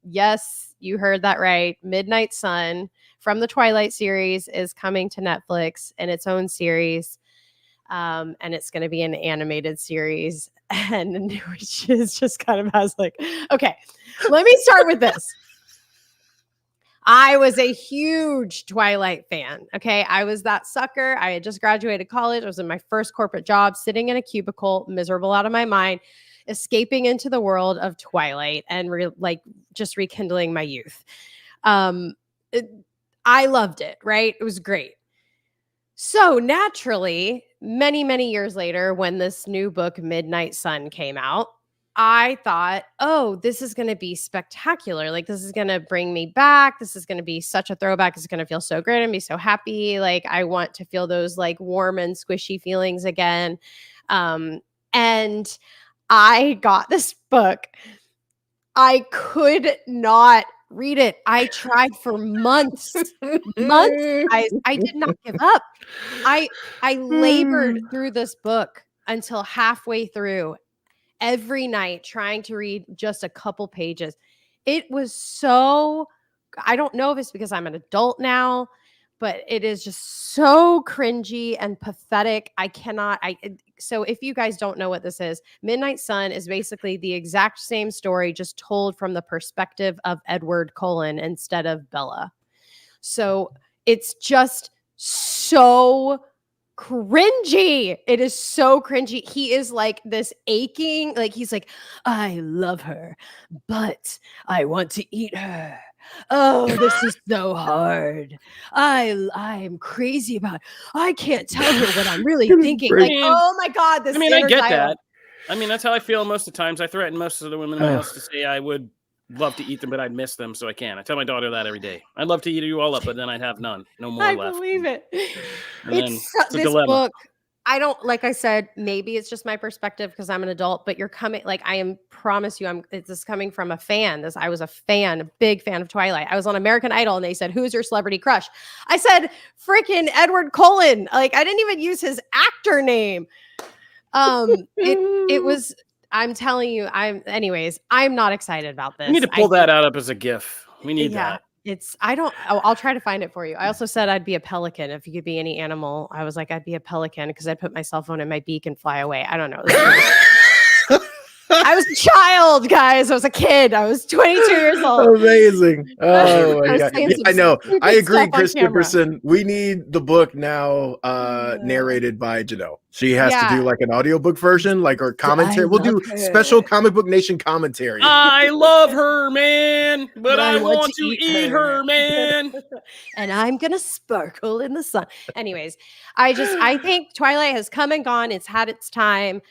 Yes, you heard that right. Midnight Sun from the Twilight series is coming to Netflix in its own series, and it's going to be an animated series, and which is just kind of has like, okay, let me start with this. I was a huge Twilight fan. Okay. I was that sucker. I had just graduated college. I was in my first corporate job, sitting in a cubicle, miserable out of my mind, escaping into the world of Twilight and just rekindling my youth. I loved it. Right. It was great. So naturally, many, many years later, when this new book, Midnight Sun, came out, I thought, oh, this is going to be spectacular. Like, this is going to bring me back. This is going to be such a throwback. It's going to feel so great and be so happy. Like, I want to feel those like warm and squishy feelings again. And I got this book. I could not read it. I tried for months. I did not give up. I labored through this book until halfway through. Every night trying to read just a couple pages. It was so, I don't know if it's because I'm an adult now, but it is just so cringy and pathetic. So if you guys don't know what this is, Midnight Sun is basically the exact same story, just told from the perspective of Edward Cullen instead of Bella. So it's just so cringy. It is so cringy. He is like this aching, like he's like, I love her, but I want to eat her. Oh, this is so hard. I'm crazy about it. I can't tell her what I'm really thinking. Like, oh my God, this. I get that. I mean, that's how I feel most of the times. I threaten most of the women in my house to say I would love to eat them, but I'd miss them, so I can't. I tell my daughter that every day. I'd love to eat you all up, but then I'd have none. No more left. I believe it. And It's a this dilemma. book. I don't, like I said, maybe it's just my perspective because I'm an adult, but you're coming, like promise you, this is coming from a fan. I was a big fan of Twilight. I was on American Idol and they said, who's your celebrity crush? I said, freaking Edward Cullen. Like, I didn't even use his actor name. It was, I'm telling you, anyways, I'm not excited about this. We need to pull that out up as a GIF. We need that. I'll try to find it for you. I also said I'd be a pelican if you could be any animal. I was like, I'd be a pelican because I'd put my cell phone in my beak and fly away. I don't know. I was a child, guys. I was a kid. I was 22 years old. Amazing. Oh my God. Yeah, I know. I agree, Chris camera. Dickerson. We need the book now narrated by Janelle. She has to do like an audiobook version, like or commentary. We'll do special Comic Book Nation commentary. I love her, man, but I want to eat her, man. And I'm gonna sparkle in the sun. Anyways, I think Twilight has come and gone. It's had its time.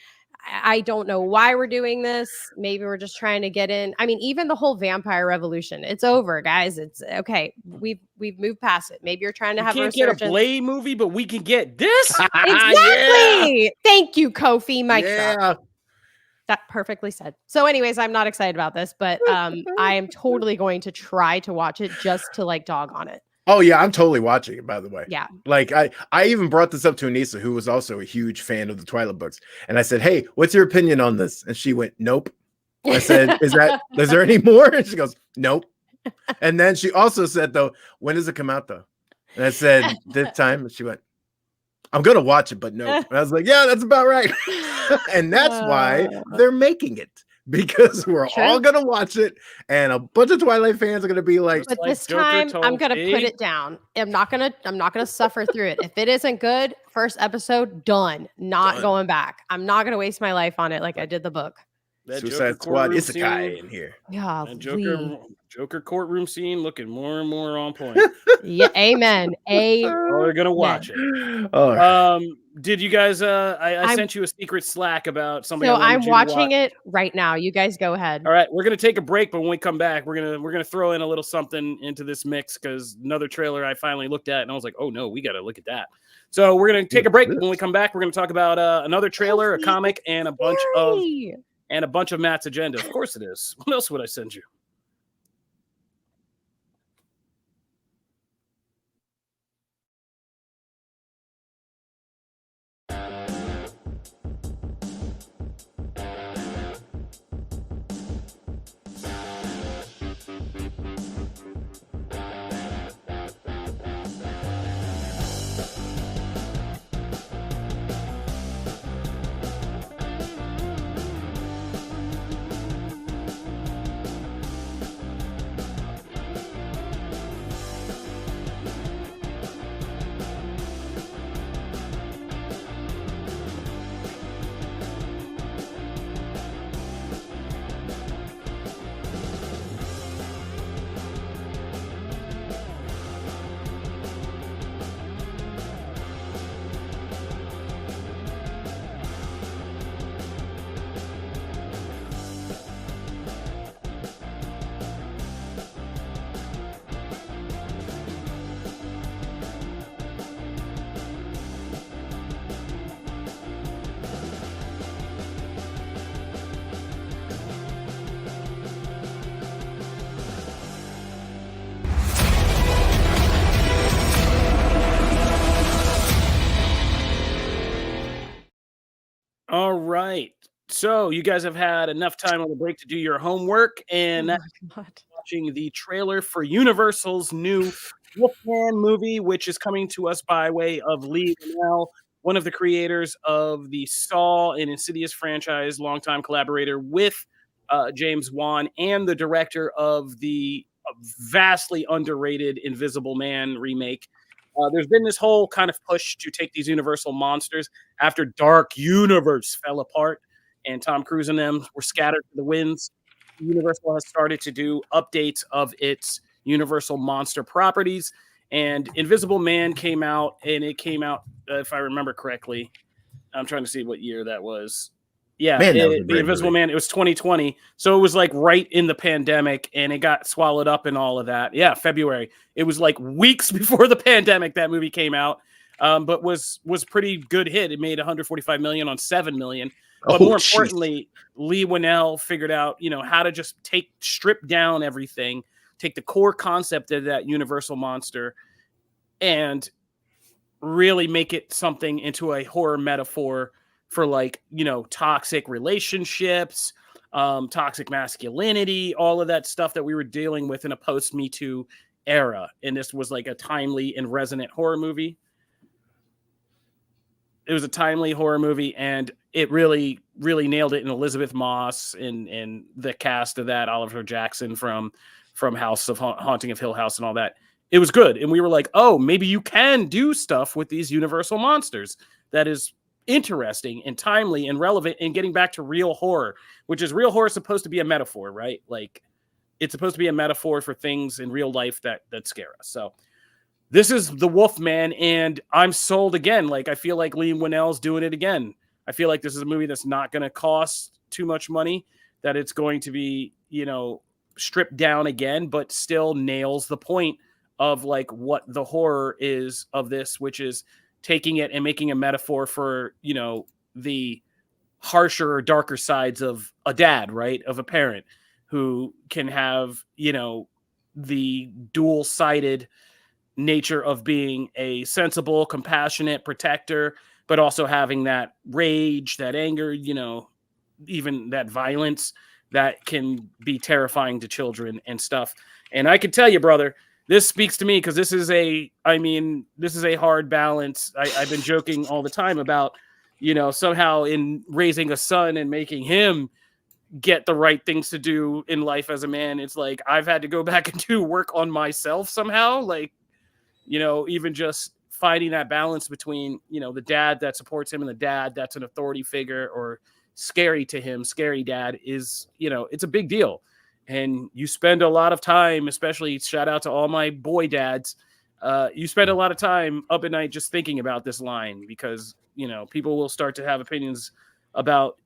I don't know why we're doing this. Maybe we're just trying to get in. I mean, even the whole vampire revolution, it's over, guys. It's okay. We've moved past it. Maybe you're trying to have a resurgence. Can't get a Blade movie, but we can get this. Exactly. Yeah. Thank you, Kofi. Mike. Yeah. That perfectly said. So, anyways, I'm not excited about this, but I am totally going to try to watch it just to like dog on it. Oh yeah, I'm totally watching it, by the way. Yeah. Like I even brought this up to Anissa, who was also a huge fan of the Twilight books. And I said, hey, what's your opinion on this? And she went, nope. I said, is there any more? And she goes, nope. And then she also said, though, when does it come out though? And I said, this time. And she went, I'm gonna watch it, but nope. And I was like, yeah, that's about right. And that's why they're making it. Because we're all gonna watch it, and a bunch of Twilight fans are gonna be like, but this time I'm gonna put it down. I'm not gonna suffer through it. If it isn't good, first episode, done. Not going back. I'm not gonna waste my life on it like I did the book. That Suicide Squad Isekai in here. Yeah, Joker courtroom scene looking more and more on point. Yeah, amen. We're gonna watch it. Oh. Did you guys? I sent you a secret Slack about something. So I'm watching it right now. You guys go ahead. All right, we're gonna take a break, but when we come back, we're gonna throw in a little something into this mix because another trailer I finally looked at and I was like, oh no, we got to look at that. So we're gonna take a break. When we come back, we're gonna talk about another trailer, a comic, and a bunch of Matt's agenda. Of course it is. What else would I send you? All right. So you guys have had enough time on the break to do your homework and watching the trailer for Universal's new Wolfman movie, which is coming to us by way of Lee Linnell, one of the creators of the Saw and Insidious franchise, longtime collaborator with James Wan, and the director of the vastly underrated Invisible Man remake. There's been this whole kind of push to take these Universal monsters after Dark Universe fell apart and Tom Cruise and them were scattered to the winds. Universal has started to do updates of its Universal monster properties, and Invisible Man came out, and it came out, if I remember correctly, I'm trying to see what year that was. Yeah, Man, The Invisible Man, it was 2020. So it was like right in the pandemic and it got swallowed up in all of that. Yeah, February. It was like weeks before the pandemic that movie came out. But was pretty good hit. It made 145 million on 7 million. But more importantly, Lee Winnell figured out, how to just strip down everything, take the core concept of that universal monster and really make it something into a horror metaphor for toxic relationships, toxic masculinity, all of that stuff that we were dealing with in a post Me Too era. And this was like a timely and resonant horror movie. It was a timely horror movie, and it really, really nailed it. And Elizabeth Moss and the cast of that, Oliver Jackson from House of Haunting of Hill House and all that. It was good. And we were like, oh, maybe you can do stuff with these universal monsters that is interesting and timely and relevant and getting back to real horror, which is real horror is supposed to be a metaphor, right? Like it's supposed to be a metaphor for things in real life that scare us. So this is the Wolfman, and I'm sold again. Like I feel like Lee Winnell's doing it again. I feel like this is a movie that's not going to cost too much money, that it's going to be, stripped down again, but still nails the point of like what the horror is of this, which is taking it and making a metaphor for, the harsher or darker sides of a dad, right? Of a parent who can have, the dual-sided nature of being a sensible, compassionate protector, but also having that rage, that anger, even that violence that can be terrifying to children and stuff. And I can tell you, brother, this speaks to me because this is a hard balance. I've been joking all the time about, somehow in raising a son and making him get the right things to do in life as a man. It's like, I've had to go back and do work on myself somehow. Like, even just finding that balance between, the dad that supports him and the dad that's an authority figure or scary to him, scary dad is, it's a big deal. And you spend a lot of time, especially shout out to all my boy dads. You spend a lot of time up at night just thinking about this line because, people will start to have opinions about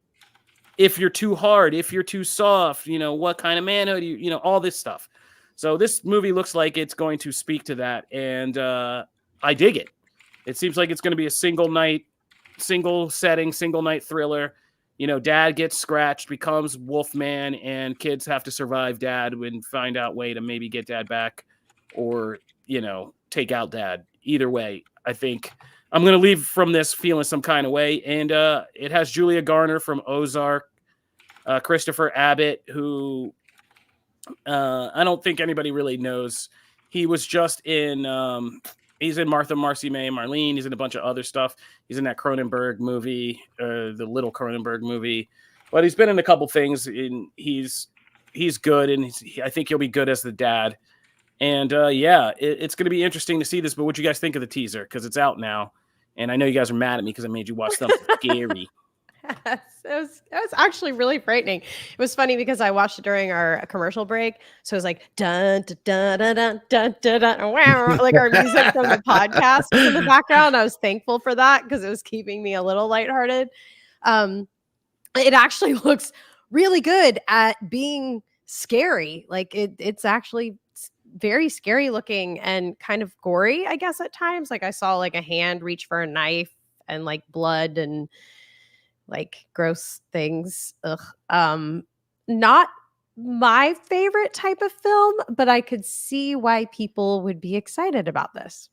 if you're too hard, if you're too soft, what kind of manhood, all this stuff. So this movie looks like it's going to speak to that. And I dig it. It seems like it's going to be a single night thriller. Dad gets scratched, becomes Wolfman, and kids have to survive dad and find out way to maybe get dad back or, take out dad. Either way, I think I'm going to leave from this feeling some kind of way. And it has Julia Garner from Ozark, Christopher Abbott, who I don't think anybody really knows. He was just in he's in Martha, Marcy May, Marlene. He's in a bunch of other stuff. He's in that Cronenberg movie, the little Cronenberg movie. But he's been in a couple things. And he's good, and I think he'll be good as the dad. And it's going to be interesting to see this. But what you guys think of the teaser? Because it's out now, and I know you guys are mad at me because I made you watch something scary. Yes, it was actually really frightening. It was funny because I watched it during our commercial break, so it was like dun dun dun dun dun dun dun, wow, like our music from the podcast in the background. I was thankful for that because it was keeping me a little lighthearted. It actually looks really good at being scary. Like it's actually very scary looking and kind of gory, I guess, at times. Like I saw like a hand reach for a knife and like blood and like gross things. Ugh. Not my favorite type of film, but I could see why people would be excited about this.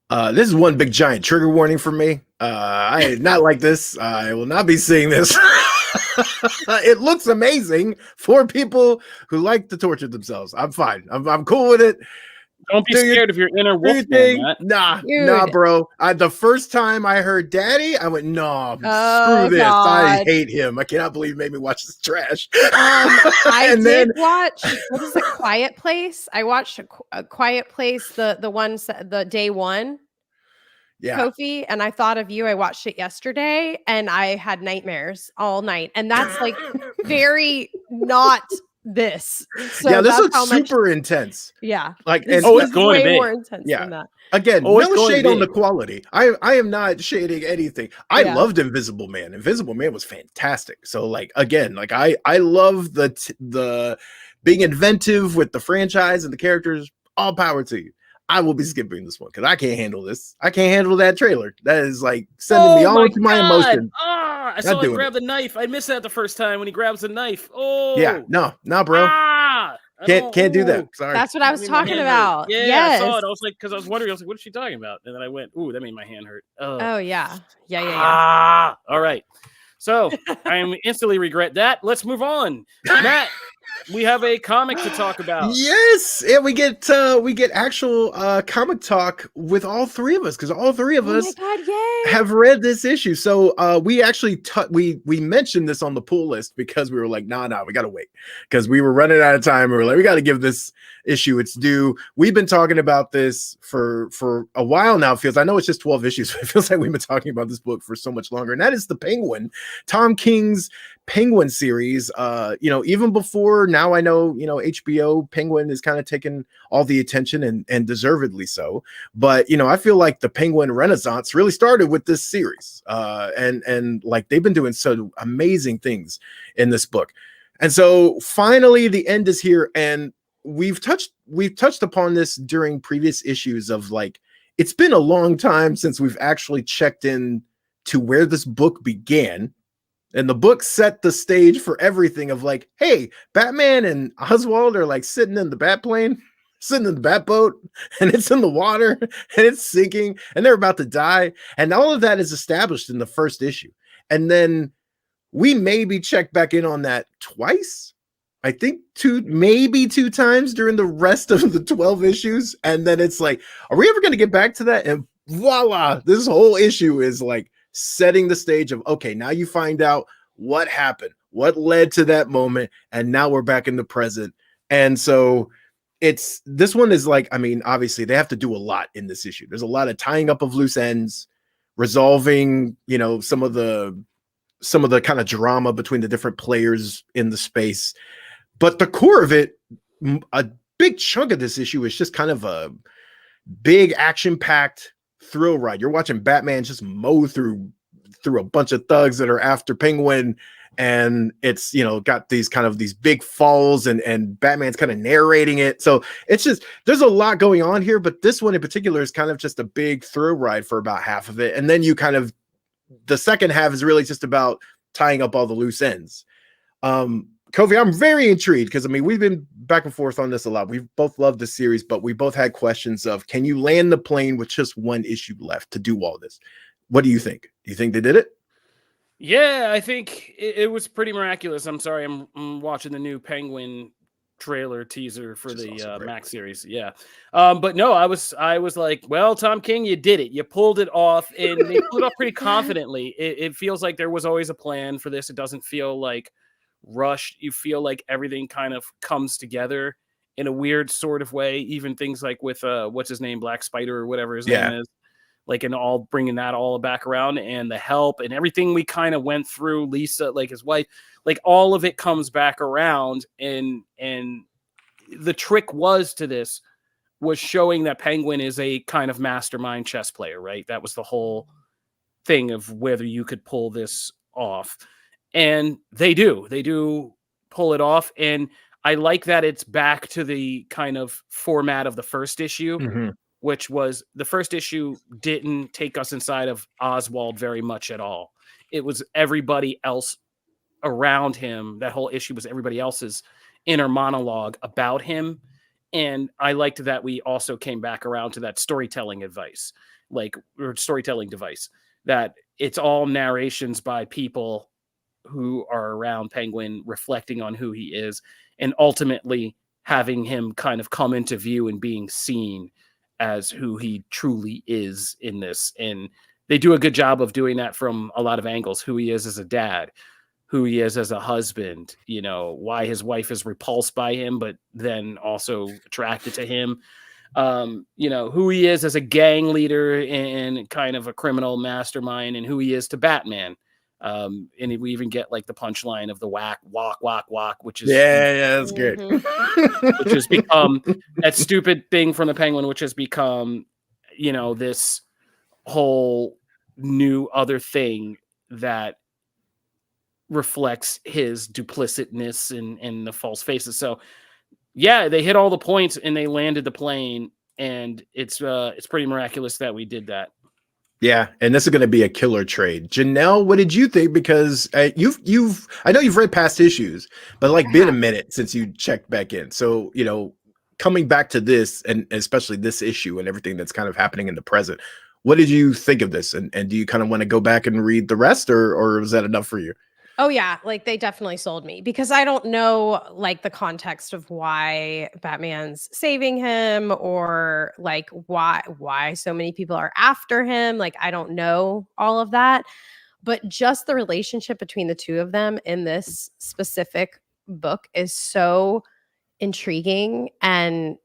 This is one big giant trigger warning for me. I did not like this. I will not be seeing this. It looks amazing for people who like to torture themselves. I'm fine. I'm cool with it. Don't be scared of your inner wolf. Nah, bro. The first time I heard Daddy, I went, no, screw this. God. I hate him. I cannot believe he made me watch this trash. I did watch, what is it, Quiet Place? I watched a Quiet Place, the day one. Yeah. Kofi, and I thought of you. I watched it yesterday and I had nightmares all night. And that's like very not this. So yeah, this looks how super intense. Yeah. Like, This it's was going to way be more intense than that. Again, it's no going shade to on be. the quality. I am not shading anything. I loved Invisible Man. Invisible Man was fantastic. So like, again, like I love the being inventive with the franchise and the characters. All power to you. I will be skipping this one because I can't handle this. I can't handle that trailer. That is like sending me all into my emotion. I saw him grab the knife. I missed that the first time when he grabs the knife. Oh yeah, no, bro. Can't do that. Sorry. That's what I was talking about. Yeah, yes. I saw it. I was like, because I was wondering, what is she talking about? And then I went, ooh, that made my hand hurt. Oh yeah. All right. So I instantly regret that. Let's move on. Matt, we have a comic to talk about. Yes, and we get actual comic talk with all three of us because all three of us have read this issue. So we actually we mentioned this on the pull list because we were like, nah, we gotta wait because we were running out of time. We were like, we got to give this issue its due. We've been talking about this for a while now. I know it's just 12 issues, but it feels like we've been talking about this book for so much longer. And that is the Penguin, Tom King's Penguin series. Even before now, I know HBO Penguin is kind of taking all the attention and deservedly so. But I feel like the Penguin Renaissance really started with this series, and like they've been doing so amazing things in this book. And so finally, the end is here, and we've touched upon this during previous issues of like it's been a long time since we've actually checked in to where this book began. And the book set the stage for everything of like, hey, Batman and Oswald are like sitting in the Batplane, sitting in the Batboat, and it's in the water and it's sinking and they're about to die. And all of that is established in the first issue. And then we maybe check back in on that twice. I think maybe two times during the rest of the 12 issues. And then it's like, are we ever going to get back to that? And voila, this whole issue is like setting the stage of, okay, now you find out what happened, what led to that moment. And now we're back in the present. And so this one is like, I mean, obviously they have to do a lot in this issue. There's a lot of tying up of loose ends, resolving, some of the kind of drama between the different players in the space. But the core of it, a big chunk of this issue is just kind of a big action-packed thrill ride. You're watching Batman just mow through a bunch of thugs that are after Penguin, and it's got these big falls, and Batman's kind of narrating it. So it's just there's a lot going on here, but this one in particular is kind of just a big thrill ride for about half of it, and then the second half is really just about tying up all the loose ends. Kofi, I'm very intrigued because, I mean, we've been back and forth on this a lot. We've both loved the series, but we both had questions of, can you land the plane with just one issue left to do all this? What do you think? Do you think they did it? Yeah, I think it was pretty miraculous. I'm sorry, I'm watching the new Penguin trailer teaser for the Max series. Yeah. But no, I was like, well, Tom King, you did it. You pulled it off, and they pulled it off pretty confidently. It feels like there was always a plan for this. It doesn't feel like rushed. You feel like everything kind of comes together in a weird sort of way. Even things like with what's his name, Black Spider or whatever his name is, like, and all bringing that all back around, and the help and everything we kind of went through, Lisa, like his wife, like all of it comes back around. And the trick was showing that Penguin is a kind of mastermind chess player, right? That was the whole thing of whether you could pull this off. And they do pull it off. And I like that it's back to the kind of format of the first issue, which was the first issue didn't take us inside of Oswald very much at all. It was everybody else around him. That whole issue was everybody else's inner monologue about him. And I liked that we also came back around to that storytelling device, that it's all narrations by people who are around Penguin, reflecting on who he is, and ultimately having him kind of come into view and being seen as who he truly is in this. And they do a good job of doing that from a lot of angles: who he is as a dad, who he is as a husband, why his wife is repulsed by him, but then also attracted to him, who he is as a gang leader and kind of a criminal mastermind, and who he is to Batman, And we even get like the punchline of the whack, walk, walk, walk, which is that's good. Which has become that stupid thing from the Penguin, which has become, this whole new other thing that reflects his duplicitness and the false faces. So yeah, they hit all the points and they landed the plane, and it's pretty miraculous that we did that. Yeah, and this is going to be a killer trade. Janelle, what did you think? Because I know you've read past issues, but like been a minute since you checked back in. So, coming back to this, and especially this issue and everything that's kind of happening in the present, what did you think of this? And do you kind of want to go back and read the rest, or was that enough for you? Oh yeah, like they definitely sold me, because I don't know like the context of why Batman's saving him, or like why so many people are after him. Like I don't know all of that, but just the relationship between the two of them in this specific book is so intriguing and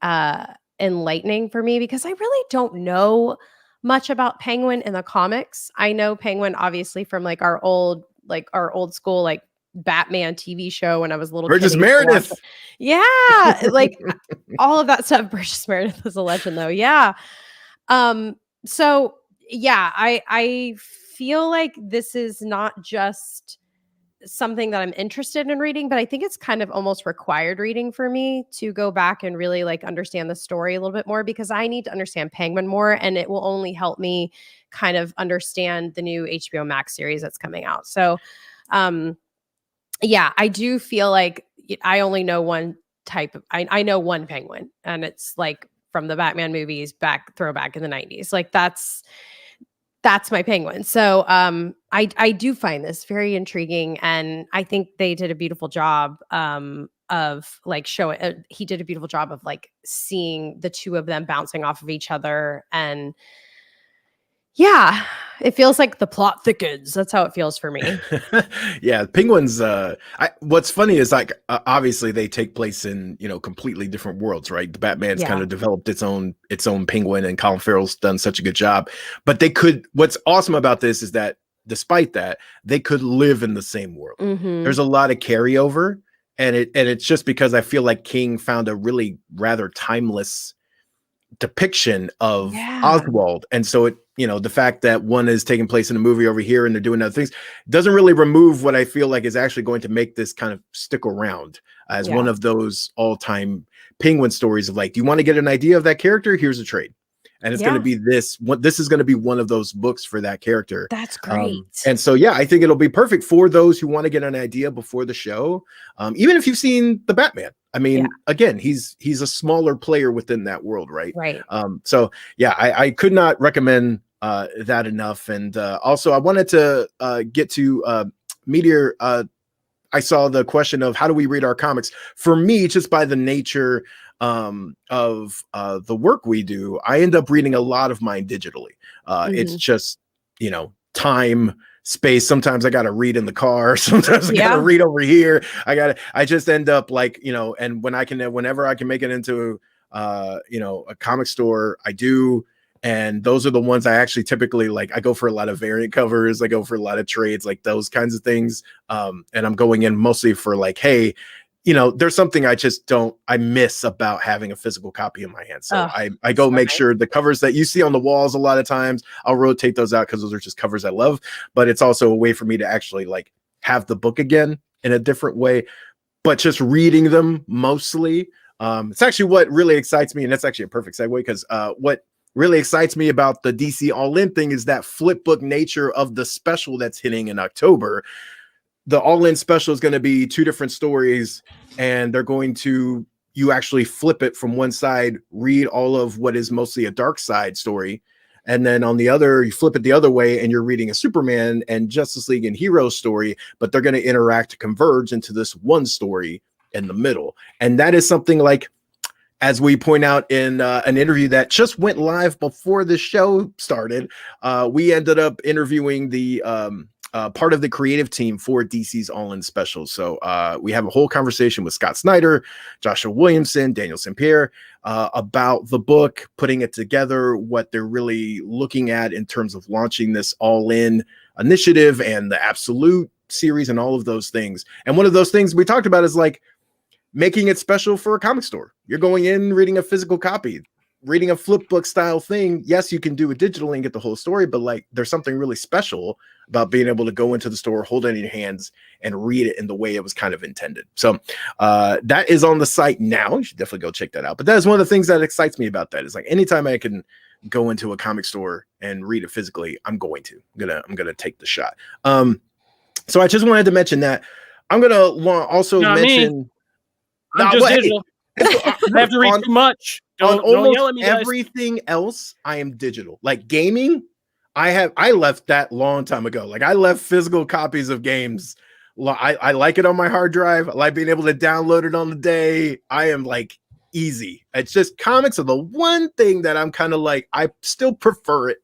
enlightening for me, because I really don't know much about Penguin in the comics. I know Penguin obviously from like our old school like Batman TV show when I was a little kid. Burgess Meredith. Yeah, like all of that stuff. Burgess Meredith is a legend though. Yeah. So yeah, I feel like this is not just something that I'm interested in reading, but I think it's kind of almost required reading for me to go back and really like understand the story a little bit more, because I need to understand Penguin more, and it will only help me kind of understand the new HBO Max series that's coming out. So, yeah, I do feel like I only know one type of, I know one Penguin, and it's like from the Batman movies throwback in the 90s. Like that's my Penguin. So I do find this very intriguing, and I think they did a beautiful job of like showing. He did a beautiful job of like seeing the two of them bouncing off of each other, and yeah, it feels like the plot thickens. That's how it feels for me. Yeah, Penguins. What's funny is like obviously they take place in completely different worlds, right? The Batman's kind of developed its own Penguin, and Colin Farrell's done such a good job. But they could. What's awesome about this is that despite that, they could live in the same world. Mm-hmm. There's a lot of carryover, and it's just because I feel like King found a really rather timeless depiction of Oswald, and so it the fact that one is taking place in a movie over here and they're doing other things doesn't really remove what I feel like is actually going to make this kind of stick around as one of those all-time Penguin stories of like, do you want to get an idea of that character? Here's a trade. And it's going to be this is going to be one of those books for that character. That's great. And so, yeah, I think it'll be perfect for those who want to get an idea before the show. Even if you've seen the Batman, I mean, again, he's a smaller player within that world. Right. Right. So yeah, I could not recommend that enough. And also I wanted to get to Meteor. I saw the question of how do we read our comics? For me, just by the nature of the work we do, I end up reading a lot of mine digitally. It's just, time, space. Sometimes I got to read in the car. Sometimes I got to read over here. I just end up like, and whenever I can make it into, a comic store, I do. And those are the ones I actually typically like. I go for a lot of variant covers. I go for a lot of trades, like those kinds of things. And I'm going in mostly for like, hey, there's something I miss about having a physical copy in my hand. So I go make sure the covers that you see on the walls, a lot of times I'll rotate those out because those are just covers I love, but it's also a way for me to actually like have the book again in a different way, but just reading them mostly. It's actually what really excites me. And that's actually a perfect segue because what really excites me about the DC All-In thing is that flip book nature of the special that's hitting in October. The All-In special is going to be 2 different stories, and they're going to, you actually flip it from one side, read all of what is mostly a dark side story. And then on the other, you flip it the other way and you're reading a Superman and Justice League and Heroes story, but they're going to interact, converge into this one story in the middle. And that is something like, as we point out in an interview that just went live before the show started, we ended up interviewing the part of the creative team for DC's All-In special. So we have a whole conversation with Scott Snyder, Joshua Williamson, Daniel St. Pierre about the book, putting it together, what they're really looking at in terms of launching this All-In Initiative and the Absolute series and all of those things. And one of those things we talked about is like making it special for a comic store. You're going in, reading a physical copy, reading a flip book style thing. Yes, you can do it digitally and get the whole story, but like there's something really special about being able to go into the store, hold it in your hands, and read it in the way it was kind of intended. So that is on the site now. You should definitely go check that out. But that is one of the things that excites me about that. Is like anytime I can go into a comic store and read it physically, I'm going to. I'm gonna take the shot. So I just wanted to mention that. I'm gonna also mention. I'm just digital. I have to read too much. Don't yell at me, guys. Everything else, I am digital. Like gaming, I left that long time ago. Like I left physical copies of games. I like it on my hard drive. I like being able to download it on the day. I am like easy. It's just comics are the one thing that I'm kind of like, I still prefer it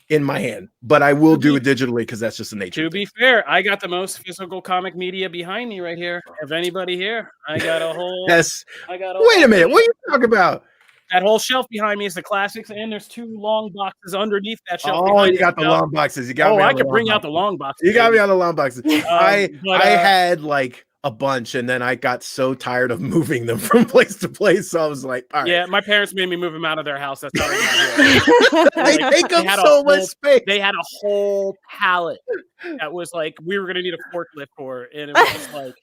in my hand, but I will do it digitally because that's just the nature. To be fair, I got the most physical comic media behind me right here. Of anybody here, I got a whole. Yes. Wait a minute. What are you talking about? That whole shelf behind me is the classics, and there's 2 long boxes underneath that shelf. Oh, you got the long boxes. You got. Oh, I could bring out the long boxes. You got me on the long boxes. I had like a bunch, and then I got so tired of moving them from place to place, so I was like, all right. Yeah, my parents made me move them out of their house. That's how they They take up so much space. They had a whole pallet that was like we were gonna need a forklift for, and it was just like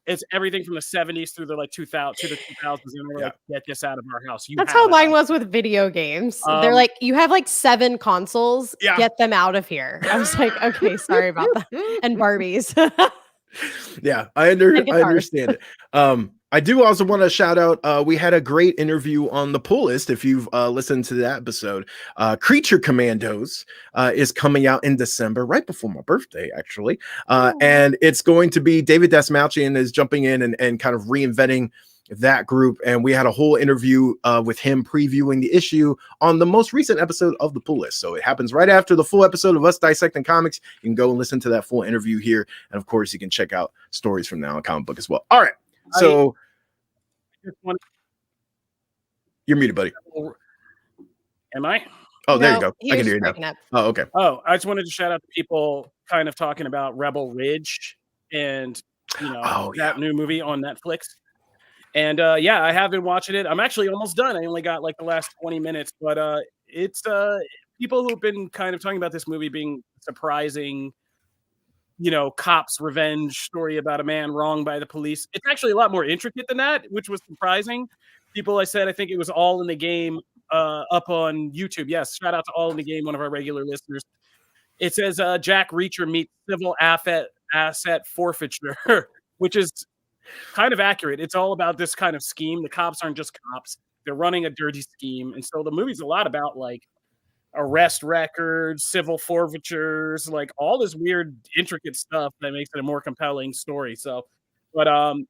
it's everything from the 70s through the like 2000 to the 2000s, and we're like, get this out of our house. That's how mine was with video games. They're like, you have like 7 consoles, get them out of here. I was like, okay, sorry about that. And Barbies. Yeah, I understand it. I do also want to shout out, we had a great interview on the Pull List. If you've listened to that episode, Creature Commandos is coming out in December, right before my birthday, actually. And it's going to be David Dasmalchian is jumping in and kind of reinventing that group. And we had a whole interview with him previewing the issue on the most recent episode of the Pull List. So it happens right after the full episode of us dissecting comics. You can go and listen to that full interview here. And of course, you can check out stories from Now on Comic Book as well. All right. So you're muted, buddy. Am I? Oh, there you go. I can hear you now. Oh, okay. Oh, I just wanted to shout out to people kind of talking about Rebel Ridge and that new movie on Netflix. And I have been watching it. I'm actually almost done. I only got like the last 20 minutes, but it's people who've been kind of talking about this movie being surprising, cops revenge story about a man wronged by the police. It's actually a lot more intricate than that, which was surprising. People, I think it was All in the Game up on YouTube. Yes, shout out to All in the Game, one of our regular listeners. It says Jack Reacher meets civil asset forfeiture, which is kind of accurate. It's all about this kind of scheme. The cops aren't just cops. They're running a dirty scheme. And so the movie's a lot about like arrest records, civil forfeitures, like all this weird, intricate stuff that makes it a more compelling story. So, but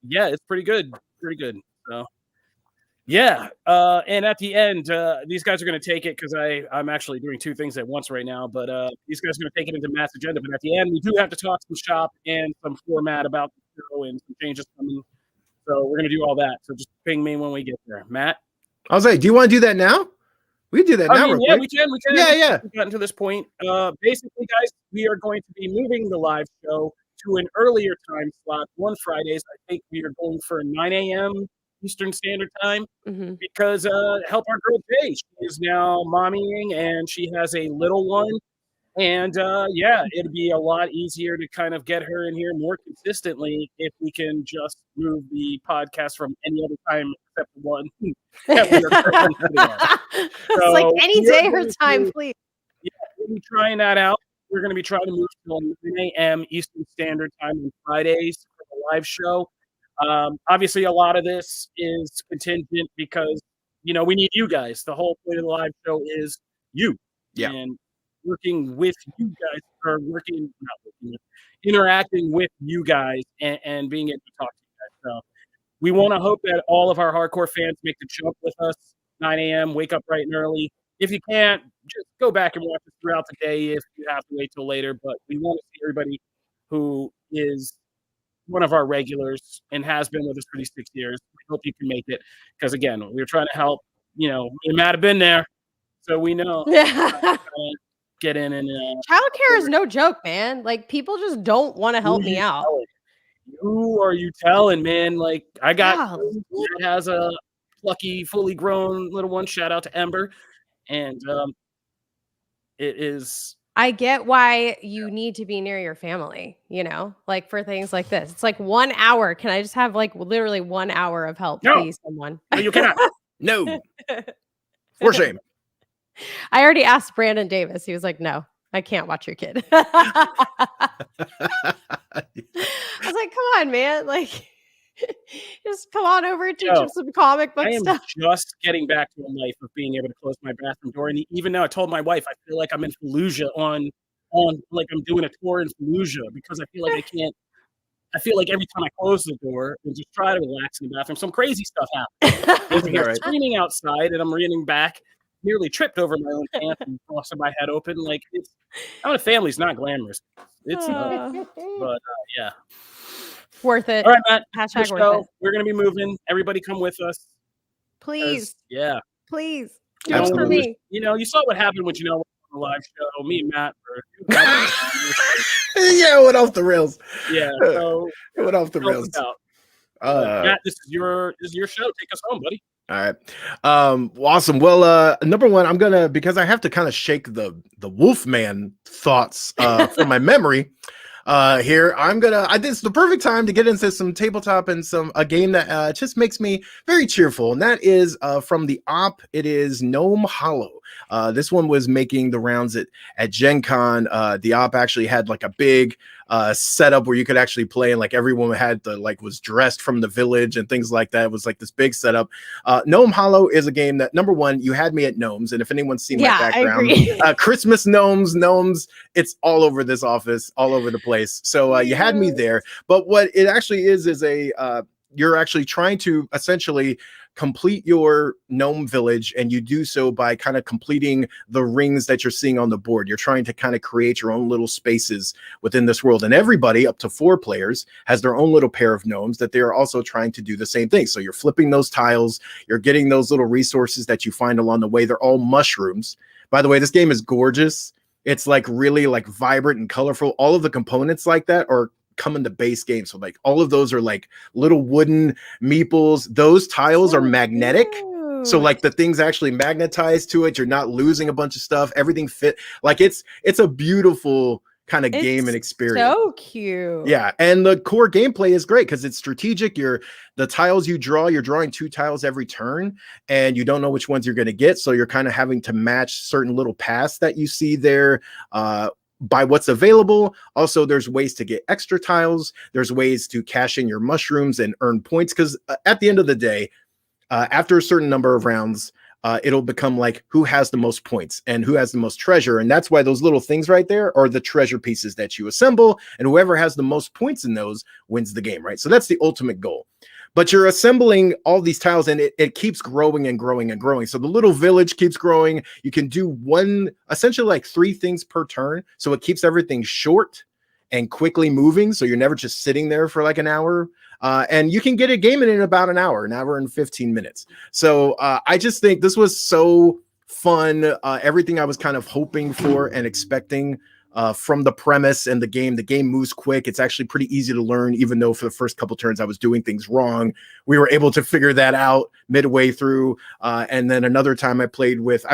it's pretty good. Pretty good. So, and at the end, these guys are going to take it because I'm actually doing 2 things at once right now. But these guys are going to take it into Matt's agenda. But at the end, we do have to talk some shop and some format about the show and some changes coming. So we're going to do all that. So just ping me when we get there, Matt. I was like, do you want to do that now? We can do that now. Yeah, we can. Yeah. We've gotten to this point. Basically, guys, we are going to be moving the live show to an earlier time slot on Fridays. I think we are going for 9 a.m. Eastern Standard Time because help our girl Jay. She is now mommying and she has a little one. And it'd be a lot easier to kind of get her in here more consistently if we can just move the podcast from any other time except the one that we are currently putting on. It's like any day her time, please. Yeah, we'll be trying that out. We're going to be trying to move to 9 a.m. Eastern Standard Time on Fridays for the live show. Obviously, a lot of this is contingent because, we need you guys. The whole point of the live show is you. Yeah. And working with you guys, or interacting with you guys and being able to talk to you guys. So we want to hope that all of our hardcore fans make the jump with us, 9 a.m., wake up bright and early. If you can't, just go back and watch it throughout the day if you have to wait till later. But we want to see everybody who is one of our regulars and has been with us for these 6 years. We hope you can make it because, again, we're trying to help. Me and Matt have been there, so we know. get in and childcare is no joke, man. Like people just don't want to help me out. Who are you telling, man? Like I got that has a plucky, fully grown little one. Shout out to Ember, and it is. I get why you need to be near your family, you know, like for things like this. It's like 1 hour. Can I just have like literally 1 hour of help, please, someone? No, you cannot. No. For shame. I already asked Brandon Davis. He was like, no, I can't watch your kid. I was like, come on, man. Like, just come on over and teach him some comic book stuff. I am just getting back to a life of being able to close my bathroom door. And even now I told my wife, I feel like I'm in Fallujah on like I'm doing a tour in Fallujah because I feel like I can't. I feel like every time I close the door and just try to relax in the bathroom, some crazy stuff happens. There's screaming outside and I'm running back, nearly tripped over my own pants and busted my head open. Like, having a family's not glamorous. It's not. But yeah. Worth it. All right, Matt. Hashtag worth it. We're going to be moving. Everybody come with us. Please. Yeah. Please. Do it for me. You know, you saw what happened with, on the live show. Me and Matt were... Yeah, it went off the rails. Yeah. So it went off the rails. Matt, this is your show. Take us home, buddy. All right. Awesome. Well, number one, I'm gonna, because I have to kind of shake the Wolfman thoughts from my memory. Here this is the perfect time to get into some tabletop and a game that just makes me very cheerful, and that is from the op. It is Gnome Hollow. This one was making the rounds at Gen Con. The op actually had like a big setup where you could actually play, and like everyone had was dressed from the village and things like that. It was like this big setup. Gnome Hollow is a game that, number one, you had me at gnomes, and if anyone's seen my background, Christmas gnomes, it's all over this office, all over the place. So you had me there, but what it actually is you're actually trying to essentially complete your gnome village, and you do so by kind of completing the rings that you're seeing on the board. You're trying to kind of create your own little spaces within this world, and everybody up to 4 players has their own little pair of gnomes that they are also trying to do the same thing. So you're flipping those tiles, you're getting those little resources that you find along the way. They're all mushrooms. By the way, this game is gorgeous. It's like really like vibrant and colorful. All of the components like that are come in the base game. So like all of those are like little wooden meeples. Those tiles are magnetic. So like the things actually magnetize to it. You're not losing a bunch of stuff. Everything fit. Like it's a beautiful kind of game and experience. So cute. Yeah. And the core gameplay is great because it's strategic. The tiles you draw, you're drawing 2 tiles every turn, and you don't know which ones you're going to get. So you're kind of having to match certain little paths that you see there, by what's available. Also, there's ways to get extra tiles. There's ways to cash in your mushrooms and earn points, because at the end of the day, after a certain number of rounds, it'll become like who has the most points and who has the most treasure. And that's why those little things right there are the treasure pieces that you assemble, and whoever has the most points in those wins the game, right? So that's the ultimate goal. But you're assembling all these tiles, and it keeps growing and growing and growing. So the little village keeps growing. You can do essentially like 3 things per turn. So it keeps everything short and quickly moving. So you're never just sitting there for like an hour. And you can get a game in about an hour and 15 minutes. So I just think this was so fun. Everything I was kind of hoping for and expecting from the premise and the game. The game moves quick. It's actually pretty easy to learn, even though for the first couple turns I was doing things wrong. We were able to figure that out midway through. And then another time I've played with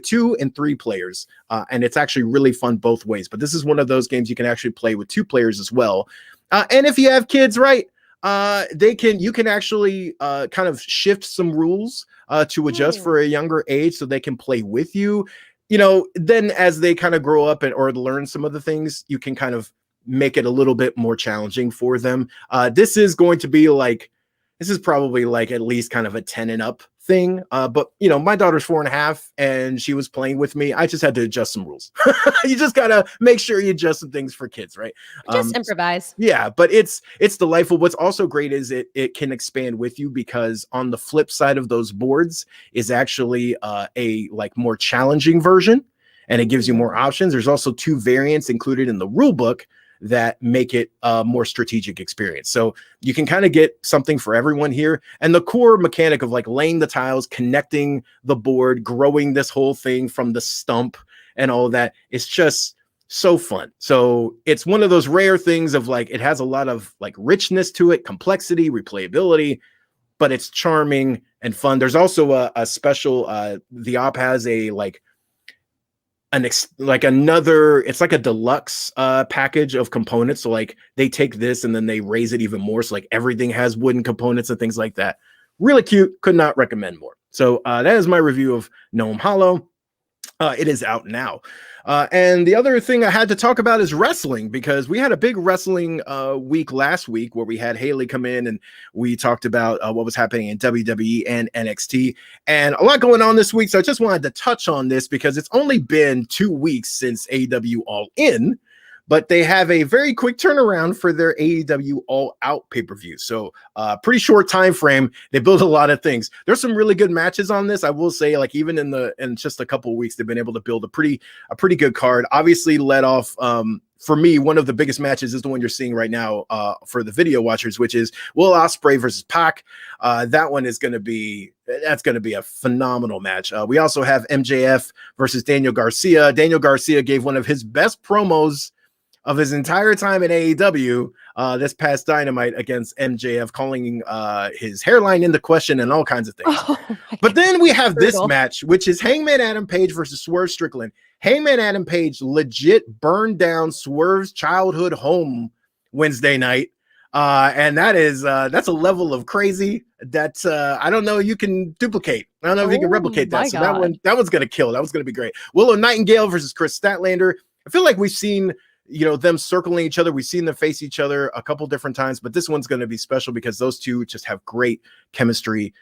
2 and 3 players, and it's actually really fun both ways. But this is one of those games you can actually play with 2 players as well. And if you have kids, right, you can actually kind of shift some rules to adjust for a younger age so they can play with you. Then as they kind of grow up or learn some of the things, you can kind of make it a little bit more challenging for them. This is probably like at least kind of a 10 and up thing. But my daughter's 4.5 and she was playing with me. I just had to adjust some rules. You just gotta make sure you adjust some things for kids, right? Just improvise. Yeah, but it's delightful. What's also great is it can expand with you, because on the flip side of those boards is actually a like more challenging version, and it gives you more options. There's also 2 variants included in the rule book that make it a more strategic experience. So you can kind of get something for everyone here. And the core mechanic of like laying the tiles, connecting the board, growing this whole thing from the stump, and all of that. It's just so fun. So it's one of those rare things of like, it has a lot of like richness to it, complexity, replayability, but it's charming and fun. There's also a special, the op has a like another, it's like a deluxe package of components. So like they take this and then they raise it even more. So like everything has wooden components and things like that. Really cute. Could not recommend more. So that is my review of Gnome Hollow. It is out now. And the other thing I had to talk about is wrestling, because we had a big wrestling week last week where we had Haley come in and we talked about what was happening in WWE and NXT, and a lot going on this week. So I just wanted to touch on this because it's only been 2 weeks since AEW All In, but they have a very quick turnaround for their AEW All Out pay-per-view. So pretty short time frame. They built a lot of things. There's some really good matches on this. I will say, like, even in just a couple of weeks, they've been able to build a pretty good card. Obviously led off, for me, one of the biggest matches is the one you're seeing right now for the video watchers, which is Will Ospreay versus Pac. That one is going to be a phenomenal match. We also have MJF versus Daniel Garcia. Daniel Garcia gave one of his best promos of his entire time in AEW this past Dynamite against MJF, calling his hairline into question and all kinds of things. But then we have this match, which is Hangman Adam Page versus Swerve Strickland. Hangman Adam Page legit burned down Swerve's childhood home Wednesday night. And that's a level of crazy that I don't know you can duplicate. I don't know if you can replicate that. So that one's gonna kill. That was gonna be great. Willow Nightingale versus Chris Statlander. I feel like we've seen them circling each other. We've seen them face each other a couple different times, but this one's going to be special because those two just have great chemistry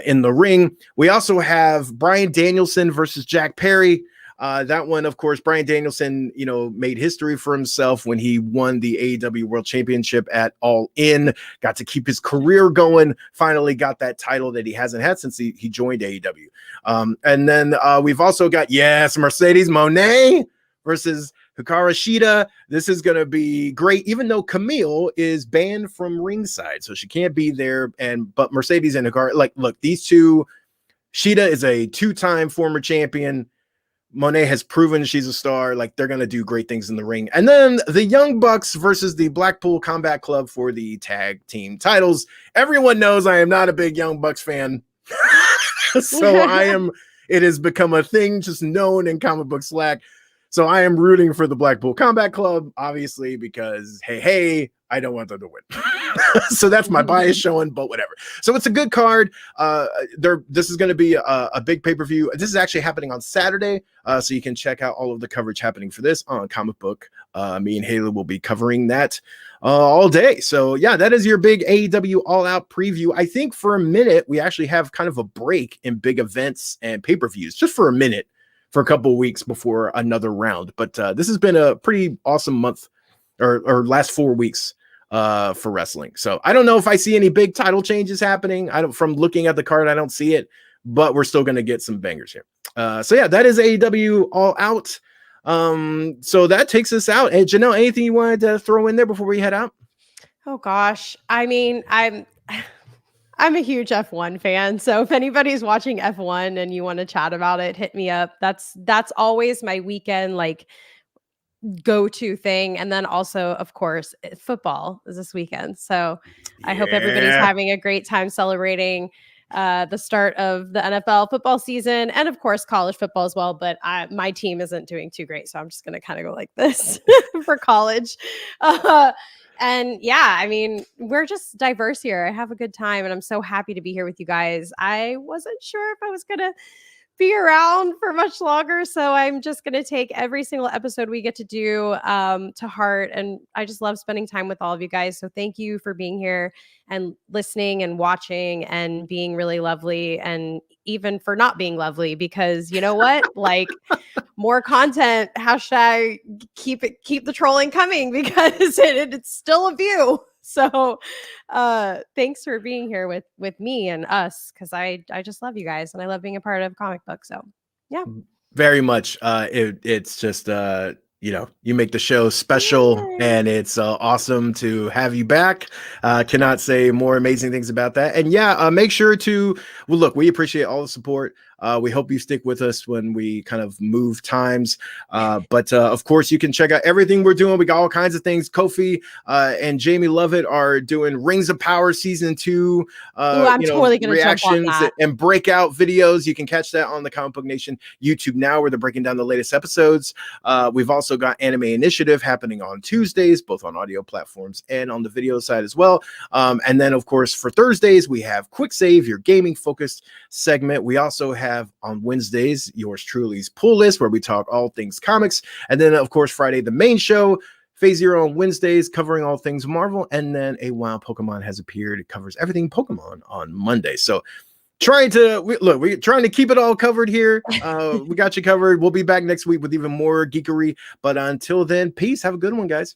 in the ring. We also have Bryan Danielson versus Jack Perry. That one, of course, Bryan Danielson, made history for himself when he won the AEW World Championship at All In, got to keep his career going, finally got that title that he hasn't had since he joined AEW. And then we've also got, Mercedes Moné versus Hikaru Shida. This is going to be great, even though Camille is banned from ringside, so she can't be there. But Mercedes and Hikaru, look, these two, Shida is a 2-time former champion. Monet has proven she's a star. They're going to do great things in the ring. And then the Young Bucks versus the Blackpool Combat Club for the tag team titles. Everyone knows I am not a big Young Bucks fan. So it has become a thing just known in comic book Slack. So I am rooting for the Blackpool Combat Club, obviously, because, hey, I don't want them to win. So that's my bias showing, but whatever. So it's a good card. This is going to be a big pay-per-view. This is actually happening on Saturday, so you can check out all of the coverage happening for this on Comic Book. Me and Haley will be covering that all day. So, yeah, that is your big AEW All-Out preview. I think for a minute, we actually have kind of a break in big events and pay-per-views, just for a minute, for a couple of weeks before another round. But this has been a pretty awesome month or last 4 weeks for wrestling. So I don't know if I see any big title changes happening. From looking at the card, I don't see it, but we're still going to get some bangers here. So yeah, that is AEW All Out. So that takes us out. And Janelle, anything you wanted to throw in there before we head out? Oh gosh. I mean, I'm a huge F1 fan. So if anybody's watching F1 and you want to chat about it, hit me up. That's always my weekend, go-to thing. And then also, of course, football is this weekend. So I hope everybody's having a great time celebrating the start of the NFL football season, and of course college football as well. But my team isn't doing too great, so I'm just going to kind of go like this for college. And yeah, I mean, we're just diverse here. I have a good time and I'm so happy to be here with you guys. I wasn't sure if I was going to be around for much longer, so I'm just going to take every single episode we get to do to heart. And I just love spending time with all of you guys. So thank you for being here and listening and watching and being really lovely, and even for not being lovely, because you know what? More content, hashtag keep the trolling coming, because it's still a view. So thanks for being here with me and us, because I just love you guys and I love being a part of Comic Book. So yeah, very much. It's just you make the show special. Yay. And it's awesome to have you back. Cannot say more amazing things about that. And yeah, make sure to look, we appreciate all the support. We hope you stick with us when we kind of move times. But of course, you can check out everything we're doing. We got all kinds of things. Kofi and Jamie Lovett are doing Rings of Power Season 2. I'm totally going to reactions jump on that. And breakout videos. You can catch that on the Comic Book Nation YouTube now, where they're breaking down the latest episodes. We've also got Anime Initiative happening on Tuesdays, both on audio platforms and on the video side as well. And then, of course, for Thursdays, we have Quick Save, your gaming focused segment. We also have on Wednesdays, yours truly's Pull List, where we talk all things comics. And then, of course, Friday, the main show, Phase Zero on Wednesdays, covering all things Marvel. And then A Wild Pokemon Has Appeared. It covers everything Pokemon on Monday. So we're trying to keep it all covered here. We got you covered. We'll be back next week with even more geekery. But until then, peace. Have a good one, guys.